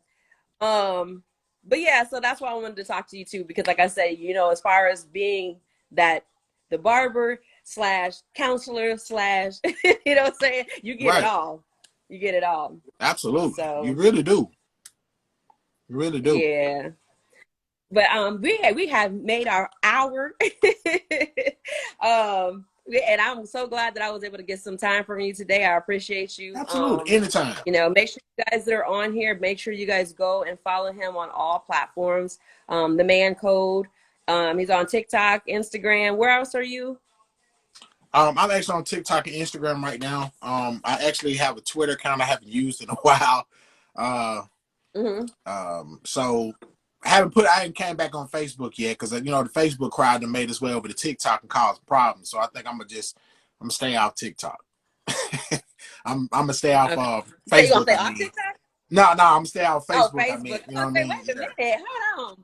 um, but yeah, so that's why I wanted to talk to you too, because like I said, as far as being that the barber slash counselor slash, what I'm saying? You get it Right. all. You get it all. Absolutely. You So really do. You really do. yeah. But we have made our hour. And I'm so glad that I was able to get some time from you today. I appreciate you. Absolutely. Anytime. Make sure you guys that are on here, make sure you guys go and follow him on all platforms. The Mancode. He's on TikTok, Instagram. Where else are you? I'm actually on TikTok and Instagram right now. I actually have a Twitter account I haven't used in a while. Uh, Mm-hmm. so I haven't came back on Facebook yet because the Facebook crowd that made its way over to TikTok and caused problems. So I think I'm gonna stay off TikTok. I'm gonna stay off Okay. So you gonna Facebook. stay I off mean, TikTok? no, I'm gonna stay off Oh, Facebook. I Facebook. mean, I you know was what I gonna say, mean? wait a Yeah. minute, hold on.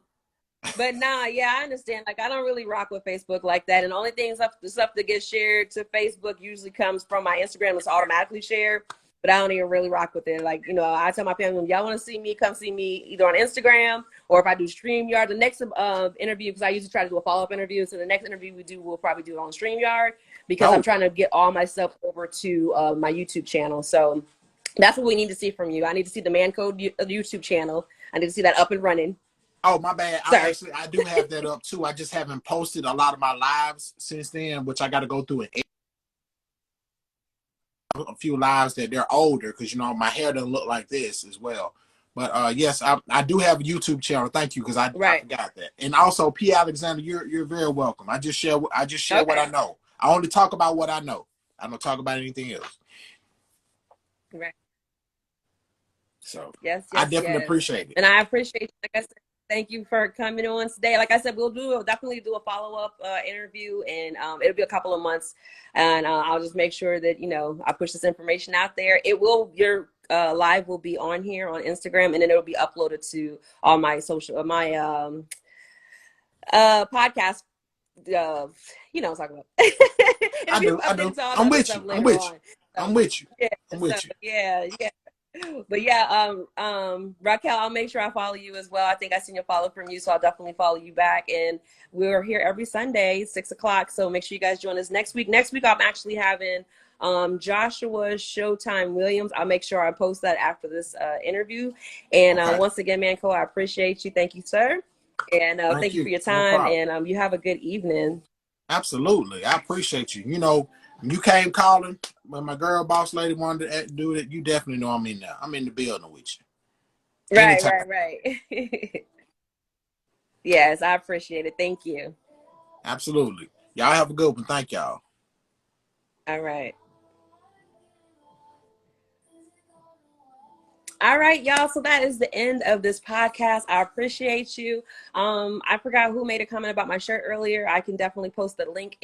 But nah, yeah, I understand. Like, I don't really rock with Facebook like that. And the only things the stuff that gets shared to Facebook usually comes from my Instagram. It's automatically shared. but I don't even really rock with it. Like, you know, I tell my family, when y'all want to see me, come see me either on Instagram, or if I do StreamYard. The next interview, because I usually try to do a follow-up interview, so the next interview we do, we'll probably do it on StreamYard, because I'm Oh, trying to get all my stuff over to my YouTube channel. So that's what we need to see from you. I need to see the Mancode YouTube channel. I need to see that up and running. oh, my bad. Sir. I do have that up too. I just haven't posted a lot of my lives since then, which I got to go through and edit a few lives that they're older, because you know my hair doesn't look like this as well. But yes, I do have a YouTube channel. Thank you, because I Right. forgot that. And also, P. Alexander, you're very welcome. I just share what I Okay. know. I only talk about what I know. I don't talk about anything else. Right. So Yes, I yes, definitely yes. appreciate it. And I appreciate you. Like I said, thank you for coming on today. Like I said, we'll definitely do a follow-up interview, and it'll be a couple of months. And I'll just make sure that, you know, I push this information out there. Your live will be on here on Instagram, and then it'll be uploaded to all my podcast. You know what I'm talking about. It'll be I do. updated to all the I'm other with stuff you. I'm later with you. on. So I'm with you. yeah, I'm so with you. yeah, yeah. But yeah, Raquel, I'll make sure I follow you as well. I think I seen your follow from you, so I'll definitely follow you back. And we're here every Sunday, 6 o'clock. So make sure you guys join us next week. Next week, I'm actually having Joshua Showtime Williams. I'll make sure I post that after this interview. And Okay. once again, Manco, I appreciate you. Thank you, sir. And Thank thank you for you. your No time. problem. And you have a good evening. Absolutely. I appreciate you. You know, you came calling when my girl boss lady wanted to do it. You definitely know I'm in there. I'm in the building with you. Right, Anytime. right. Yes, I appreciate it. Thank you. Absolutely. Y'all have a good one. Thank y'all. All right. All right, y'all. So that is the end of this podcast. I appreciate you. I forgot who made a comment about my shirt earlier. I can definitely post the link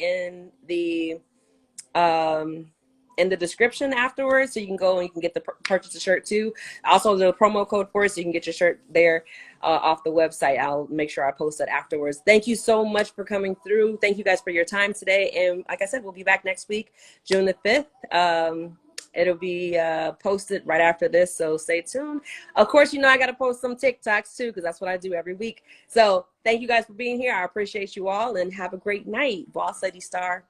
um in the description afterwards, so you can go and you can get the purchase the shirt too. Also, the promo code for it, so you can get your shirt there off the website. I'll make sure I post that afterwards. Thank you so much for coming through. Thank you guys for your time today. And like I said, we'll be back next week, June the 5th. It'll be posted right after this, so stay tuned. Of course, you know I got to post some TikToks too, because that's what I do every week. So thank you guys for being here. I appreciate you all, and have a great night. Boss Lady Star